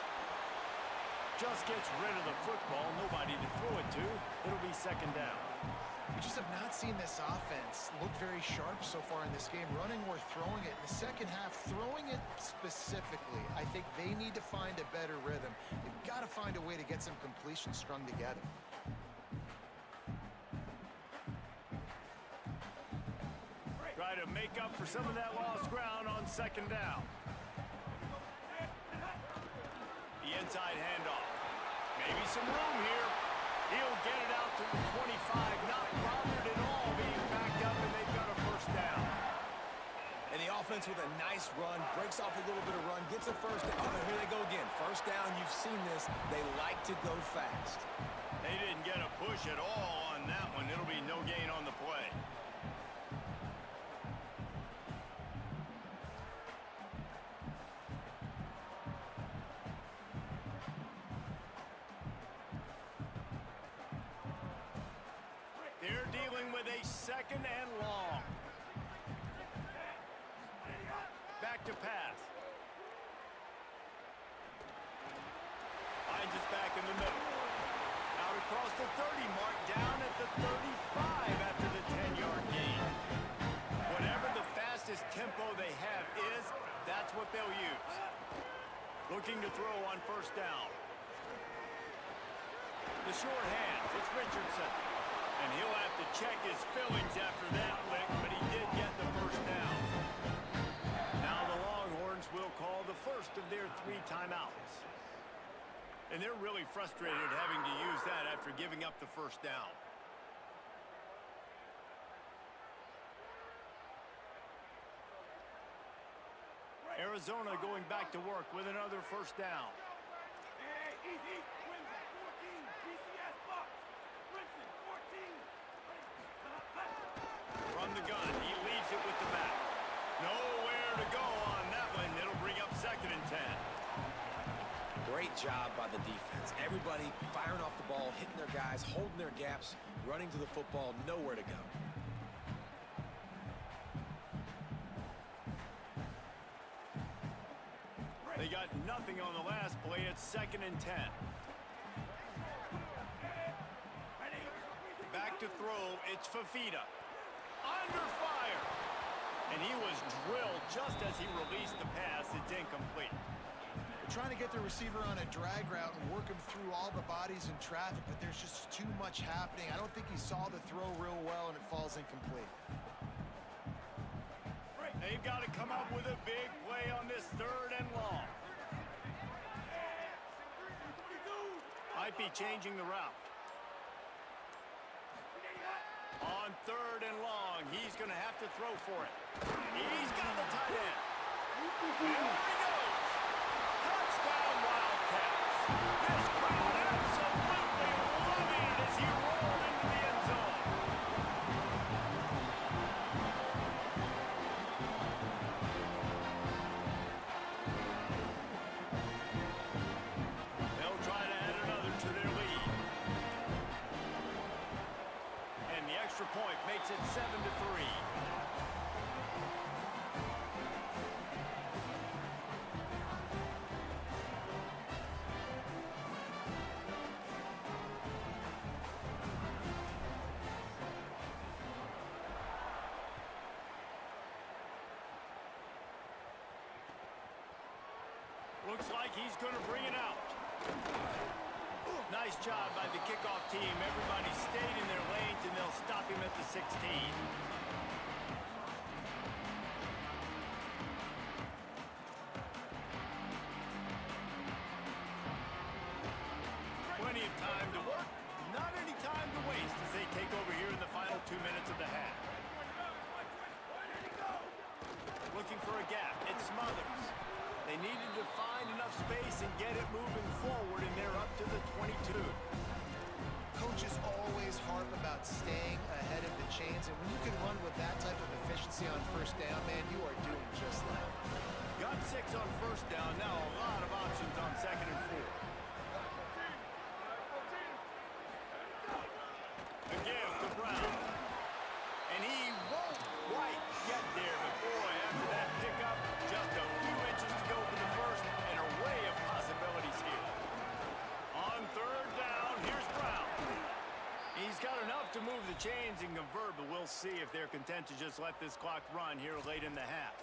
Just gets rid of the football. Nobody to throw it to. It'll be second down. We just have not seen this offense look very sharp so far in this game, running or throwing it. In the second half, throwing it specifically, I think they need to find a better rhythm. They've got to find a way to get some completions strung together. Try to make up for some of that lost ground on second down. The inside handoff. Maybe some room here. He'll get it out to the 25. Not bothered at all being backed up, and they've got a first down. And the offense with a nice run, breaks off a little bit of run, gets a first down. Oh, here they go again. First down, you've seen this. They like to go fast. They didn't get a push at all on that one. It'll be no gain on the play. They're dealing with a second and long. Back to pass. Finds us back in the middle. Out across the 30 mark, down at the 35 after the 10-yard gain. Whatever the fastest tempo they have is, that's what they'll use. Looking to throw on first down. The short hands, it's Richardson. And he'll have to check his fillings after that lick, but he did get the first down. Now the Longhorns will call the first of their 3 timeouts. And they're really frustrated having to use that after giving up the first down. Arizona going back to work with another first down. From the gun, he leaves it with the back. Nowhere to go on that one. It'll bring up second and 10. Great job by the defense. Everybody firing off the ball, hitting their guys, holding their gaps, running to the football, nowhere to go. They got nothing on the last play. It's second and 10. Back to throw. It's Fafita. Under fire. And he was drilled just as he released the pass. It's incomplete. They're trying to get the receiver on a drag route and work him through all the bodies in traffic, but there's just too much happening. I don't think he saw the throw real well, and it falls incomplete. They've got to come up with a big play on this third and long. Might be changing the route. On third and long, he's going to have to throw for it. He's got the tight end. There he goes. Touchdown, Wildcats. This crowd absolutely loving it as he rolled into the end zone. They'll try to add another to their lead. And the extra point makes it 7-3. Looks like he's going to bring it out. Nice job by the kickoff team. Everybody stayed in their lanes, and they'll stop him at the 16. Plenty of time to work, not any time to waste as they take over here in the final 2 minutes of the half. Looking for a gap. It smothers. They needed to find enough space and get it moving forward, and they're up to the 22. Coaches always harp about staying ahead of the chains, and when you can run with that type of efficiency on first down, man, you are doing just that. Got 6 on first down. Now a lot of options on second and 4. Again to Brown. And he won't quite get there, but boy, after that pickup, just a few inches to go for the first, an array of possibilities here. On third down, here's Brown. He's got enough to move the chains and convert, but we'll see if they're content to just let this clock run here late in the half.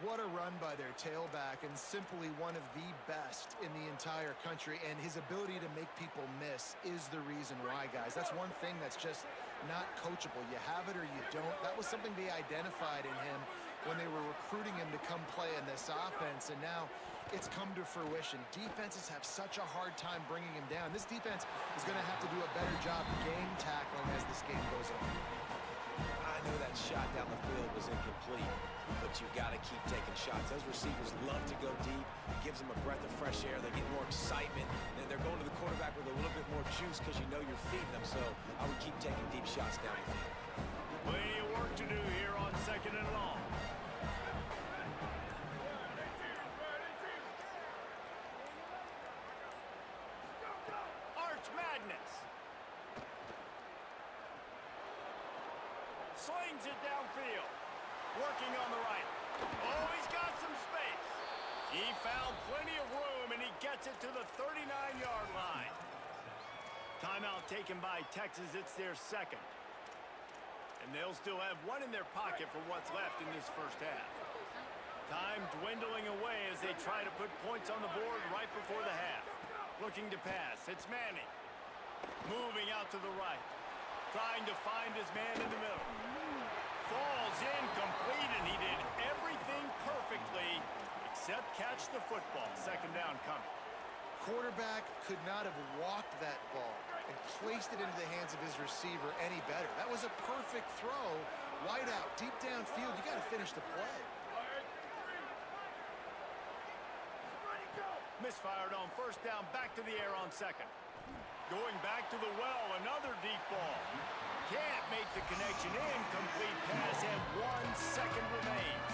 What a run by their tailback, and simply one of the best in the entire country, and his ability to make people miss is the reason why, guys. That's one thing that's just not coachable. You have it or you don't. That was something they identified in him when they were recruiting him to come play in this offense, and now it's come to fruition. Defenses have such a hard time bringing him down. This defense is going to have to do a better job game tackling as this game goes on. I know that shot down the field was incomplete, but you got to keep taking shots. Those receivers love to go deep. It gives them a breath of fresh air. They get more excitement. And they're going to the quarterback with a little bit more juice because you know you're feeding them. So I would keep taking deep shots down the field. Plenty of work to do here on second and long. Arch Madness. Slings it downfield. Working on the right. Oh, he's got some space. He found plenty of room, and he gets it to the 39-yard line. Timeout taken by Texas. It's their second. And they'll still have one in their pocket for what's left in this first half. Time dwindling away as they try to put points on the board right before the half. Looking to pass. It's Manning. Moving out to the right. Trying to find his man in the middle. Falls incomplete, and he did everything perfectly except catch the football. Second down coming. Quarterback could not have walked that ball and placed it into the hands of his receiver any better. That was a perfect throw. Wide out, deep downfield. You got to finish the play. Misfired on first down, back to the air on second. Going back to the well, another deep ball. Can't make the connection. Incomplete pass, and 1 second remains.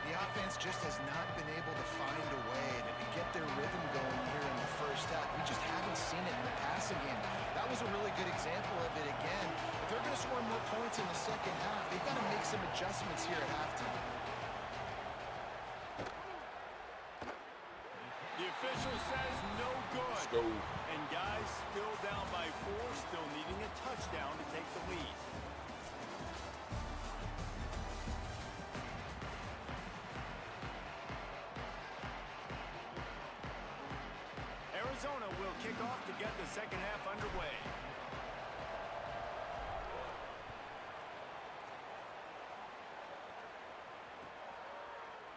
The offense just has not been able to find a way to get their rhythm going here in the first half. We just haven't seen it in the passing game. That was a really good example of it again. If they're going to score more points in the second half, they've got to make some adjustments here at halftime. The official says no good. Let's go. And guys still down by 4, still needing a touchdown to take the lead. Arizona will kick off to get the second half underway.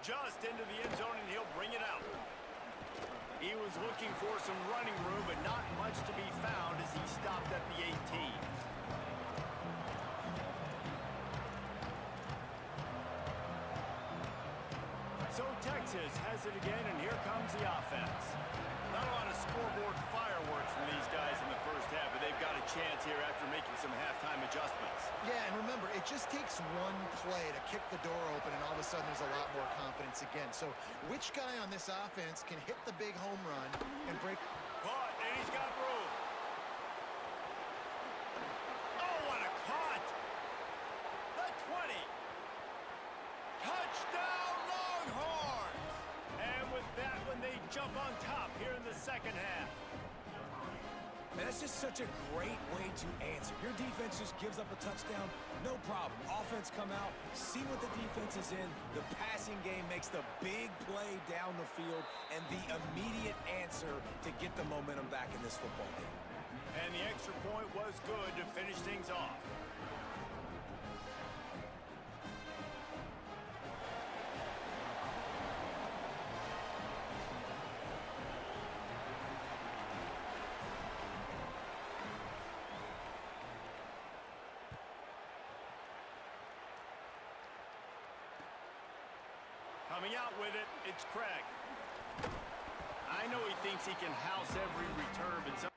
Just into the end zone, and he'll bring it out. He was looking for some running room, but not much to be found as he stopped at the 18. So Texas has it again, and here comes the offense. Not a lot of scoreboard fireworks from these guys in the first half, but they've got a chance here after making some halftime adjustments. Yeah, and remember, it just takes one play to kick the door open, and all of a sudden there's a lot more confidence again. So which guy on this offense can hit the big home run and break... Caught, and he's got room. Oh, what a caught! The 20. Touchdown, Longhorns! And with that one, they jump on top here in the second half. Man, that's just such a great way to answer. Your defense just gives up a touchdown, no problem. Offense come out, see what the defense is in. The passing game makes the big play down the field and the immediate answer to get the momentum back in this football game. And the extra point was good to finish things off. Coming out with it, it's Craig. I know he thinks he can house every return, but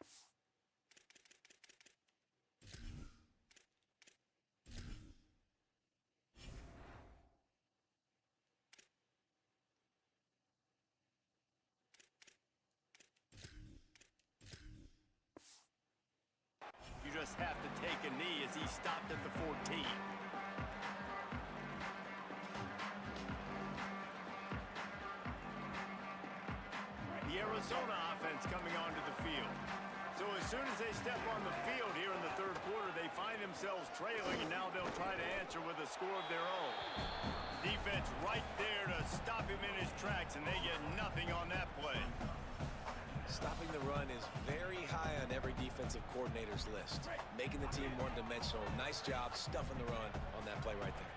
you just have to take a knee as he stopped at the 14. The Arizona offense coming onto the field. So as soon as they step on the field here in the third quarter, they find themselves trailing, and now they'll try to answer with a score of their own. Defense right there to stop him in his tracks, and they get nothing on that play. Stopping the run is very high on every defensive coordinator's list. Making the team one-dimensional. Nice job stuffing the run on that play right there.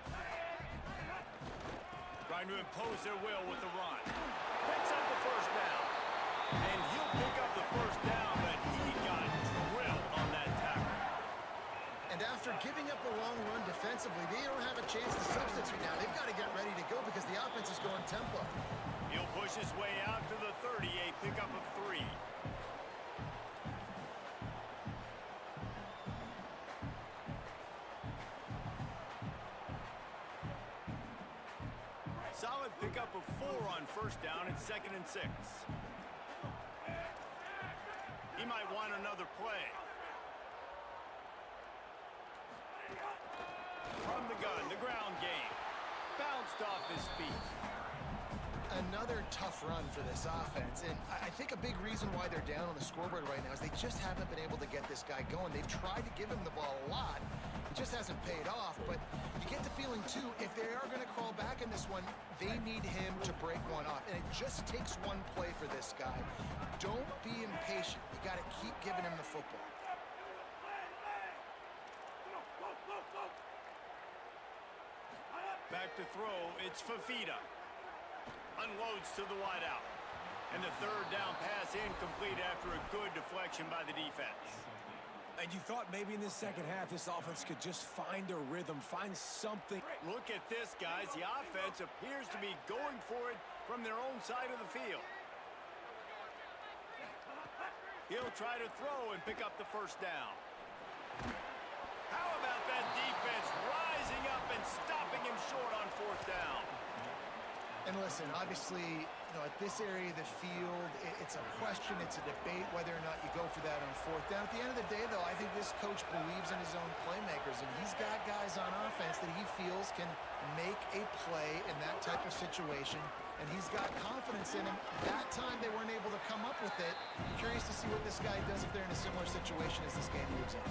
Trying to impose their will with the run. Picks up the first down. And he'll pick up the first down, but he got drilled on that tackle. And after giving up a long run defensively, they don't have a chance to substitute now. They've got to get ready to go because the offense is going tempo. He'll push his way out to the 30, a pickup of 3. Solid pickup of 4 on first down and 2nd and 6. He might want another play. From the gun, the ground game. Bounced off his feet. Another tough run for this offense, and I think a big reason why they're down on the scoreboard right now is they just haven't been able to get this guy going. They've tried to give him the ball a lot. It just hasn't paid off, but you get the feeling, too, if they are going to crawl back in this one, they need him to break one off, and it just takes one play for this guy. Don't be impatient. You got to keep giving him the football. Back to throw, it's Fafita. Unloads to the wideout. And the third down pass incomplete after a good deflection by the defense. And you thought maybe in this second half this offense could just find a rhythm, find something. Look at this, guys. The offense appears to be going for it from their own side of the field. He'll try to throw and pick up the first down. How about that defense rising up and stopping him short on fourth down? And listen, obviously, at this area of the field, it's a question, it's a debate whether or not you go for that on fourth down. At the end of the day, though, I think this coach believes in his own playmakers, and he's got guys on offense that he feels can make a play in that type of situation, and he's got confidence in him. That time they weren't able to come up with it. I'm curious to see what this guy does if they're in a similar situation as this game moves on.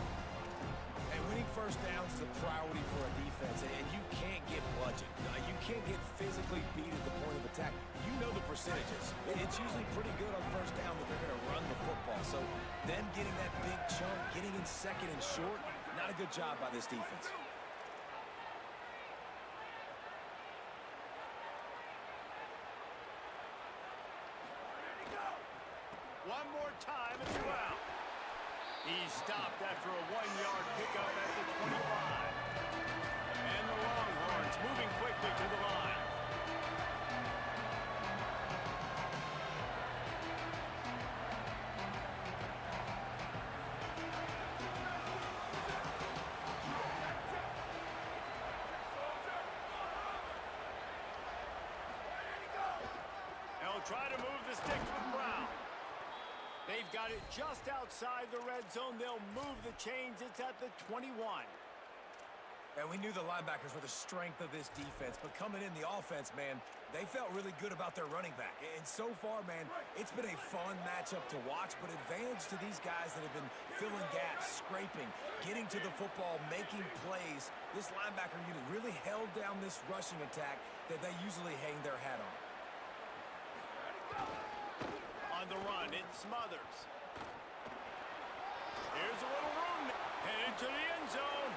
And winning first downs is a priority for a defense, and you can't get bludgeoned. You can't get physically beat at the point of attack. You know the percentages. It's usually pretty good on first down that they're going to run the football. So them getting that big chunk, getting in second and short, not a good job by this defense. One more time, it's around. He's stopped after a 1-yard pickup at the 25. And the Longhorns moving quickly to the line. They'll try to move the sticks with Brown. They've got it just outside the red zone. They'll move the chains. It's at the 21. And we knew the linebackers were the strength of this defense, but coming in the offense, man, they felt really good about their running back. And so far, man, it's been a fun matchup to watch, but advantage to these guys that have been filling gaps, scraping, getting to the football, making plays. This linebacker unit really held down this rushing attack that they usually hang their hat on. On the run, it Smothers. Here's a little room. Headed to the end zone.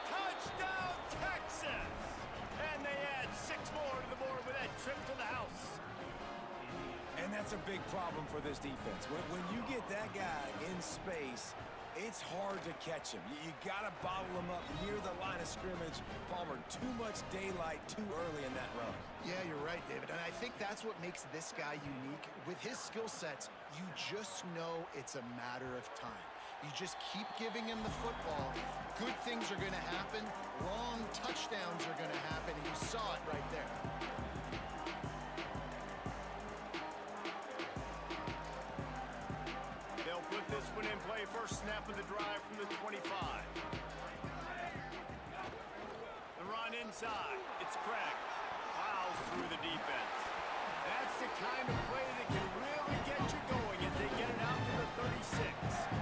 Touchdown, Texas! And they add 6 more to the board with that trip to the house. And that's a big problem for this defense. When you get that guy in space, it's hard to catch him. You got to bottle him up near the line of scrimmage. Palmer, too much daylight too early in that run. Yeah, you're right, David. And I think that's what makes this guy unique. With his skill sets, you just know it's a matter of time. You just keep giving him the football. Good things are going to happen. Wrong touchdowns are going to happen. And you saw it right there. They'll put this one in play. First snap of the drive from the 25. The run inside. It's Craig. Plows through the defense. That's the kind of play that can really get you going as they get it out to the 36.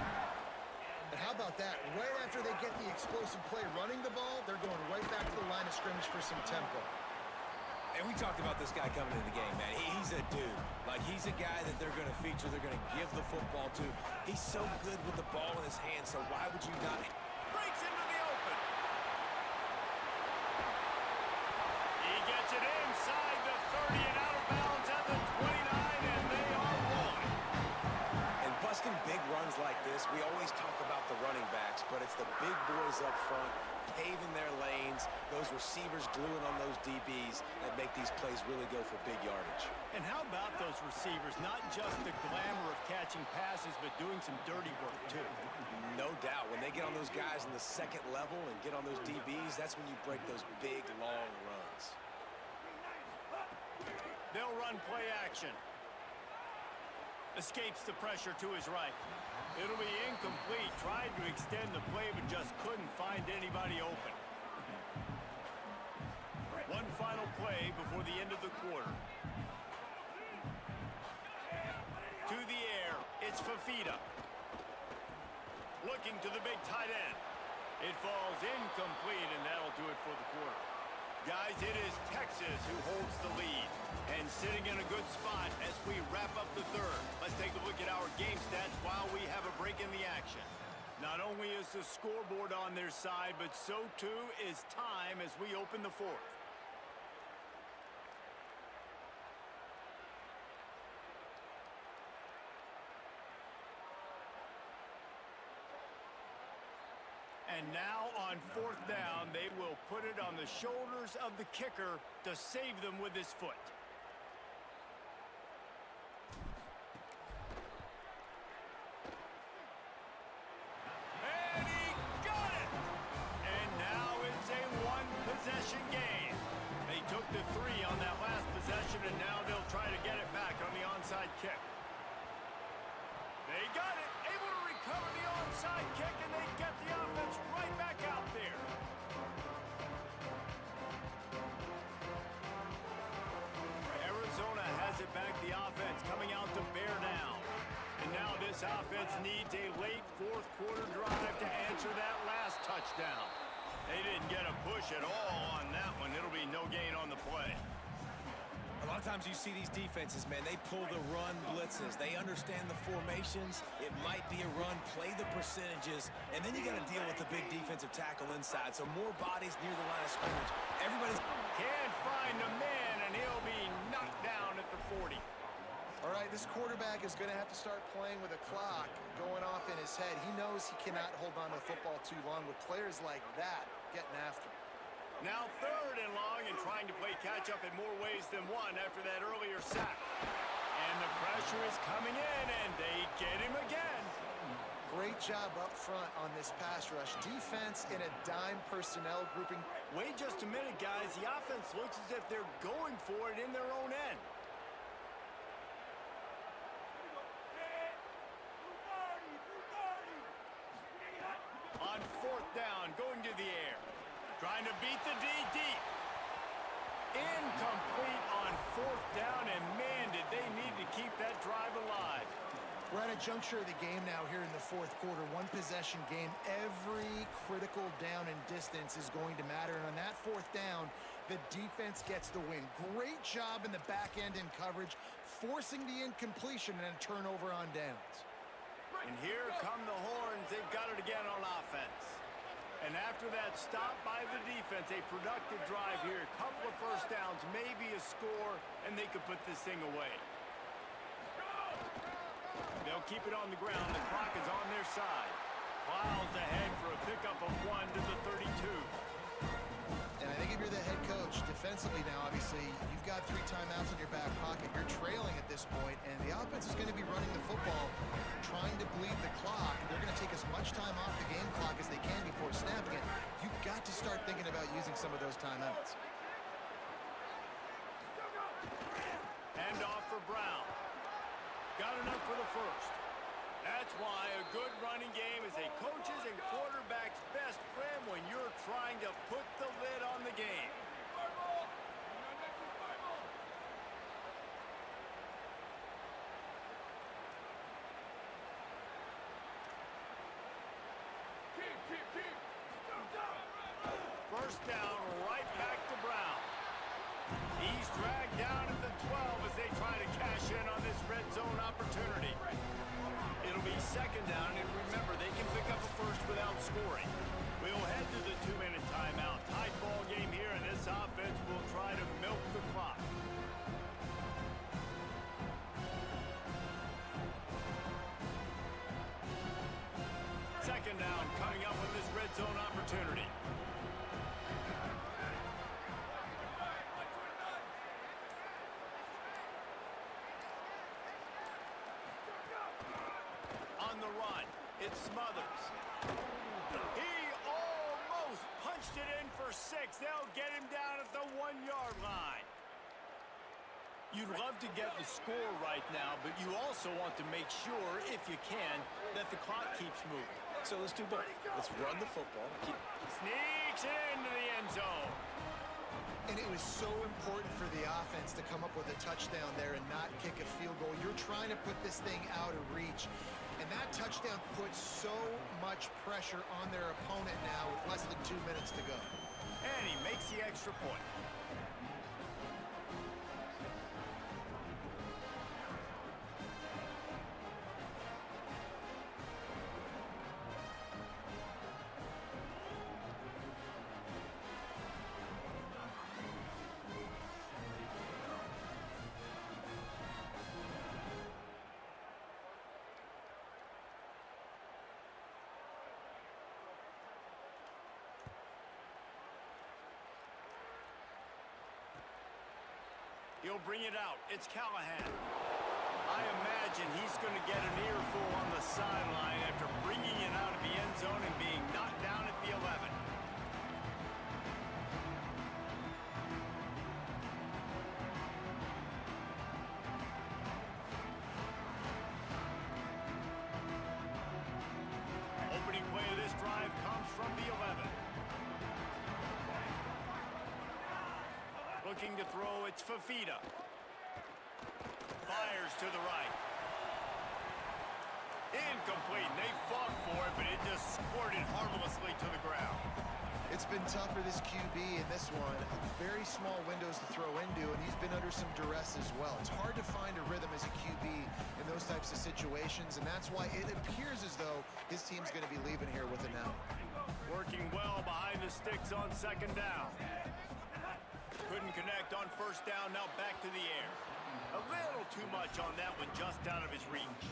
And how about that? Right after they get the explosive play running the ball, they're going right back to the line of scrimmage for some tempo. And we talked about this guy coming into the game, man. He's a dude. Like, he's a guy that they're going to feature, they're going to give the football to. He's so good with the ball in his hands, so why would you not? Breaks into the open. He gets it inside the 30 and out of bounds at the 29, and they are rolling. And busting big runs like this, we always talk about the running backs, but it's the big boys up front, paving their lanes, those receivers gluing on those DBs that make these plays really go for big yardage. And how about those receivers? Not just the glamour of catching passes, but doing some dirty work, too. No doubt. When they get on those guys in the second level and get on those DBs, that's when you break those big, long runs. They'll run play action. Escapes the pressure to his right. It'll be incomplete. Tried to extend the play, but just couldn't find anybody open. One final play before the end of the quarter. To the air, it's Fafita. Looking to the big tight end. It falls incomplete, and that'll do it for the quarter. Guys, it is Texas who holds the lead and sitting in a good spot as we wrap up the third. Let's take a look at our game stats while we have a break in the action. Not only is the scoreboard on their side, but so too is time as we open the fourth. And now on fourth down, they will put it on the shoulders of the kicker to save them with his foot. And he got it! And now it's a one-possession game. They took the 3 on that last possession, and now they'll try to get it back on the onside kick. They got it, able to recover the onside kick, and they get the offense right back out there. Arizona has it back, the offense coming out to bear down. And now this offense needs a late fourth quarter drive to answer that last touchdown. They didn't get a push at all on that one. It'll be no gain on the play. A lot of times you see these defenses, man, they pull the run blitzes. They understand the formations. It might be a run, play the percentages, and then you got to deal with the big defensive tackle inside. So more bodies near the line of scrimmage. Everybody's... Can't find a man, and he'll be knocked down at the 40. All right, this quarterback is going to have to start playing with a clock going off in his head. He knows he cannot hold on to the football too long with players like that getting after him. Now third and long and trying to play catch-up in more ways than one after that earlier sack. And the pressure is coming in, and they get him again. Great job up front on this pass rush. Defense in a dime personnel grouping. Wait just a minute, guys. The offense looks as if they're going for it in their own end. On fourth down, going to the air. Trying to beat the D deep. Incomplete on 4th down, and man, did they need to keep that drive alive. We're at a juncture of the game now here in the 4th quarter. One possession game. Every critical down and distance is going to matter. And on that 4th down, the defense gets the win. Great job in the back end in coverage, forcing the incompletion and a turnover on downs. And here come the horns. They've got it again on offense. And after that stop by the defense, a productive drive here. A couple of first downs, maybe a score, and they could put this thing away. They'll keep it on the ground. The clock is on their side. Plows ahead for a pickup of 1 to the 32. And I think if you're the head coach, defensively now, obviously, you've got 3 timeouts in your back pocket. You're trailing at this point, and the offense is going to be running the football, trying to bleed the clock. They're going to take as much time off the game clock as they can before snapping it. You've got to start thinking about using some of those timeouts. Hand off for Brown. Got enough for the first. That's why a good running game is a coach's and quarterback's best friend when you're trying to put the lid on the game. First down, right back to Brown. He's dragged down at the 12 as they try to cash in on this red zone opportunity. It'll be 2nd down, and remember, they can pick up a first without scoring. We'll head to the 2-minute timeout. Tight ball game here, and this offense will try to milk the clock. Second down coming up with this red zone opportunity. On the run, it's Smothers. He almost punched it in for 6. They'll get him down at the 1-yard line. You'd love to get the score right now, but you also want to make sure, if you can, that the clock keeps moving. So let's do both. Let's run the football. Sneaks it into the end zone. And it was so important for the offense to come up with a touchdown there and not kick a field goal. You're trying to put this thing out of reach. And that touchdown puts so much pressure on their opponent now with less than 2 minutes to go. And he makes the extra point. He'll bring it out. It's Callahan. I imagine he's going to get an earful on the sideline after bringing it out of the end zone and being knocked down at the 11. Opening play of this drive comes from the 11. Looking to throw, it's Fafita. Fires to the right. Incomplete. They fought for it, but it just squirted harmlessly to the ground. It's been tough for this QB in this one. Very small windows to throw into, and he's been under some duress as well. It's hard to find a rhythm as a QB in those types of situations, and that's why it appears as though his team's going to be leaving here with an out. Working well behind the sticks on 2nd down. Couldn't connect on 1st down, now back to the air. A little too much on that one, just out of his reach.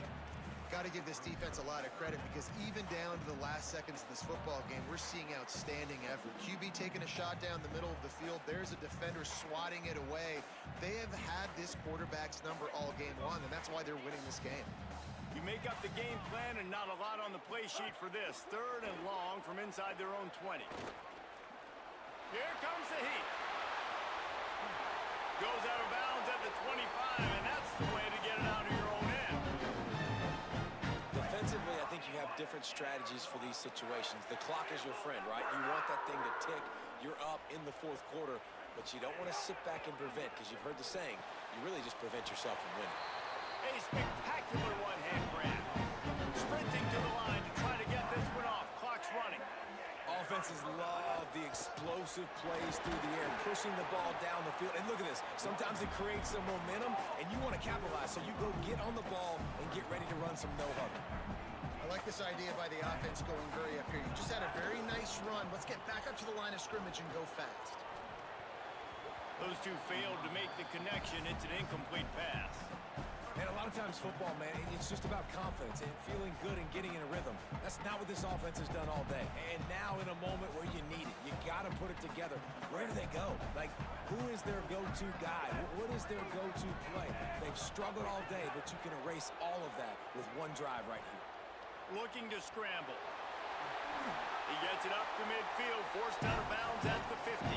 Got to give this defense a lot of credit because even down to the last seconds of this football game, we're seeing outstanding effort. QB taking a shot down the middle of the field. There's a defender swatting it away. They have had this quarterback's number all game long, and that's why they're winning this game. You make up the game plan and not a lot on the play sheet for this. 3rd and long from inside their own 20. Here comes the heat. Goes out of bounds at the 25, and that's the way to get it out of your own end. Defensively, I think you have different strategies for these situations. The clock is your friend, right? You want that thing to tick. You're up in the fourth quarter, but you don't want to sit back and prevent, because you've heard the saying, you really just prevent yourself from winning. A spectacular one-hand grab. Sprinting to the line to try to get this one off. Clock's running. Offenses love the explosive plays through the air, pushing the ball down the field. And look at this. Sometimes it creates some momentum, and you want to capitalize. So you go get on the ball and get ready to run some no-huddle. I like this idea by the offense going hurry up here. You just had a very nice run. Let's get back up to the line of scrimmage and go fast. Those two failed to make the connection. It's an incomplete pass. And a lot of times football, man, it's just about confidence and feeling good and getting in a rhythm. That's not what this offense has done all day. And now in a moment where you need it, you got to put it together. Where do they go? Like, who is their go-to guy? What is their go-to play? They've struggled all day, but you can erase all of that with one drive right here. Looking to scramble. He gets it up to midfield, forced out of bounds at the 50.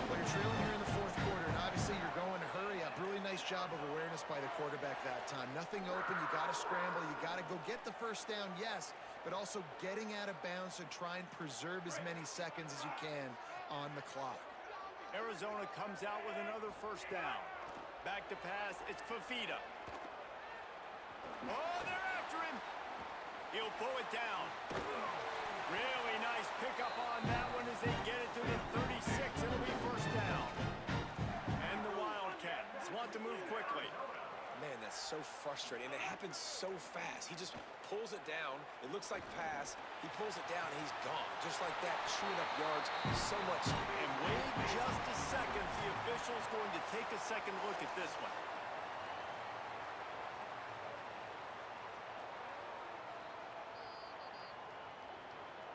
Well, you're trailing here in the fourth quarter, and obviously you're going to hurry up. Really nice job of awareness by the quarterback that time. Nothing open. You got to scramble. You got to go get the first down, yes, but also getting out of bounds to try and preserve as many seconds as you can on the clock. Arizona comes out with another first down. Back to pass. It's Fafita. Oh, they're after him. He'll pull it down. Really nice pickup on that one as they get it to the 36. It'll be first down. And the Wildcats want to move quickly. Man, that's so frustrating. And it happens so fast. He just pulls it down. It looks like pass. He pulls it down, and he's gone. Just like that, chewing up yards so much. And wait just a second. The official's going to take a second look at this one.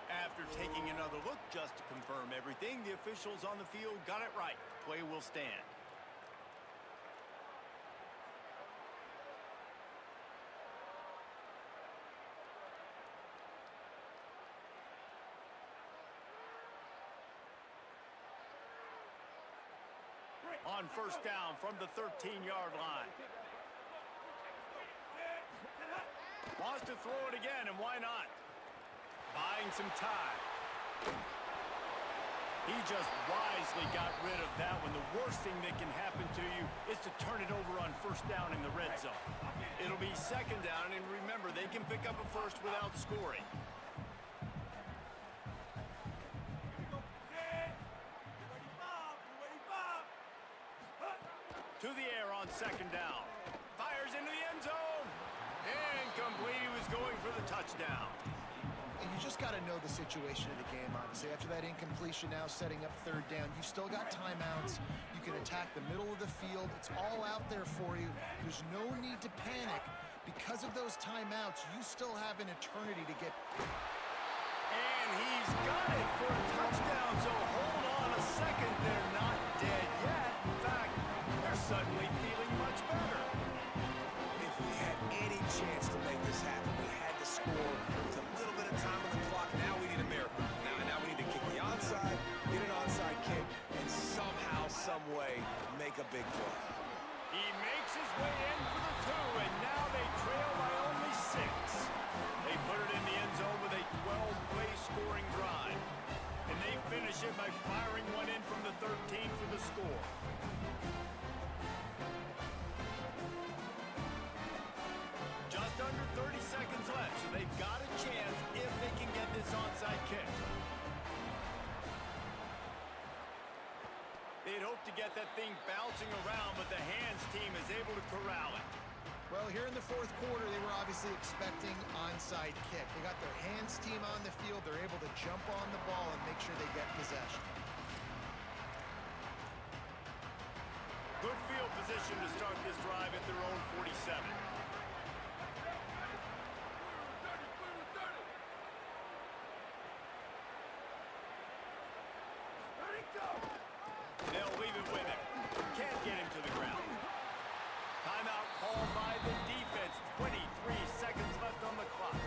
After taking another look just to confirm everything, the officials on the field got it right. Play will stand. On first down from the 13-yard line. Wants to throw it again, and why not? Buying some time. He just wisely got rid of that one. The worst thing that can happen to you is to turn it over on first down in the red zone. It'll be second down, and remember, they can pick up a first without scoring. To the air on second down. Fires into the end zone. Incomplete. He was going for the touchdown. And you just got to know the situation of the game, obviously. After that incompletion now setting up third down, you've still got timeouts. You can attack the middle of the field. It's all out there for you. There's no need to panic. Because of those timeouts, you still have an eternity to get. And he's got it for a touchdown, so hold on a second. They're not dead yet. In fact, they're suddenly feeling much better. If we had any chance to make this happen, we had to score with a little bit of time on the clock. Now we need a miracle. Now we need to kick the onside, get an onside kick, and somehow, some way, make a big play. He makes his way in for the 2, and now they trail by only 6. They put it in the end zone with a 12-play scoring drive. And they finish it by firing one in from the 13 for the score. Just under 30 seconds left, so they've got a chance if they can get this onside kick. They'd hope to get that thing bouncing around, but the hands team is able to corral it. Well, here in the fourth quarter, they were obviously expecting onside kick. They got their hands team on the field. They're able to jump on the ball and make sure they get possession. Good field position to start this drive at their own 47. They'll leave it with him. Can't get him to the ground. Timeout called by the defense. 23 seconds left on the clock.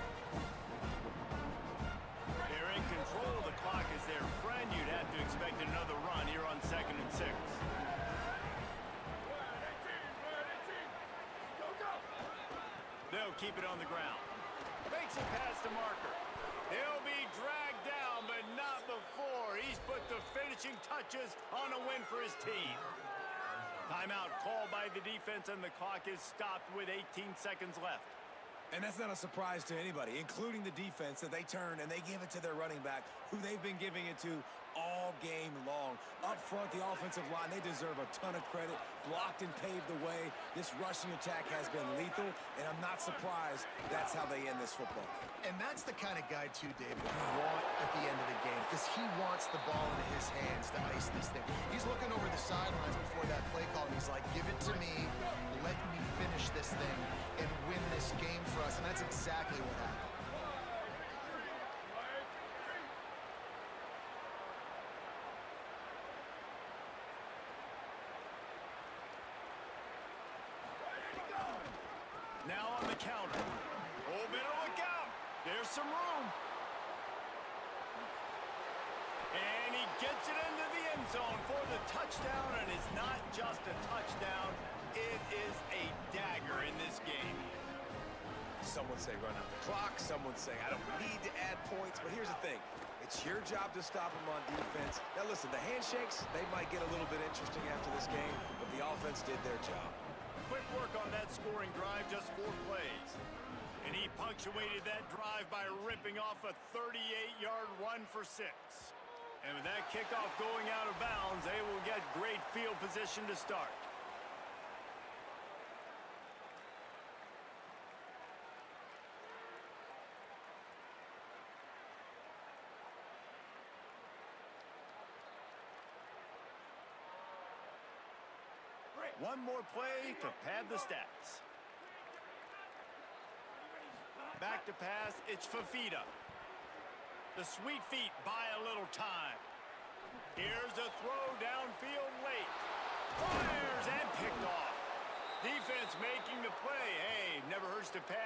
They're in control of the clock as their friend. You'd have to expect another run here on 2nd and 6. They'll keep it on the ground. Makes Gets it past the marker. He'll be dragged down, but not before he's put the finishing touches on a win for his team. Timeout called by the defense, and the clock is stopped with 18 seconds left. And that's not a surprise to anybody, including the defense, that they turn and they give it to their running back, who they've been giving it to all game long. Up front, the offensive line, they deserve a ton of credit. Blocked and paved the way. This rushing attack has been lethal, and I'm not surprised that's how they end this football. And that's the kind of guy, too, David, you want at the end of the game, because he wants the ball into his hands to ice this thing. He's looking over the sidelines before that play call, and he's like, give it to me, let me finish this thing and win this game for us, and that's exactly what happened. Now on the counter. Oh, better look out. There's some room. And he gets it into the end zone for the touchdown, and it's not just a touchdown. It is a dagger in this game. Some would say run out the clock. Some would say I don't need to add points. But here's the thing. It's your job to stop them on defense. Now, listen, the handshakes, they might get a little bit interesting after this game, but the offense did their job. Quick work on that scoring drive, just 4 plays. And he punctuated that drive by ripping off a 38-yard run for 6. And with that kickoff going out of bounds, they will get great field position to start. One more play to pad the stats. Back to pass, it's Fafita. The sweet feet buy a little time. Here's a throw downfield late. Fires and picked off. Defense making the play. Hey, never hurts to pad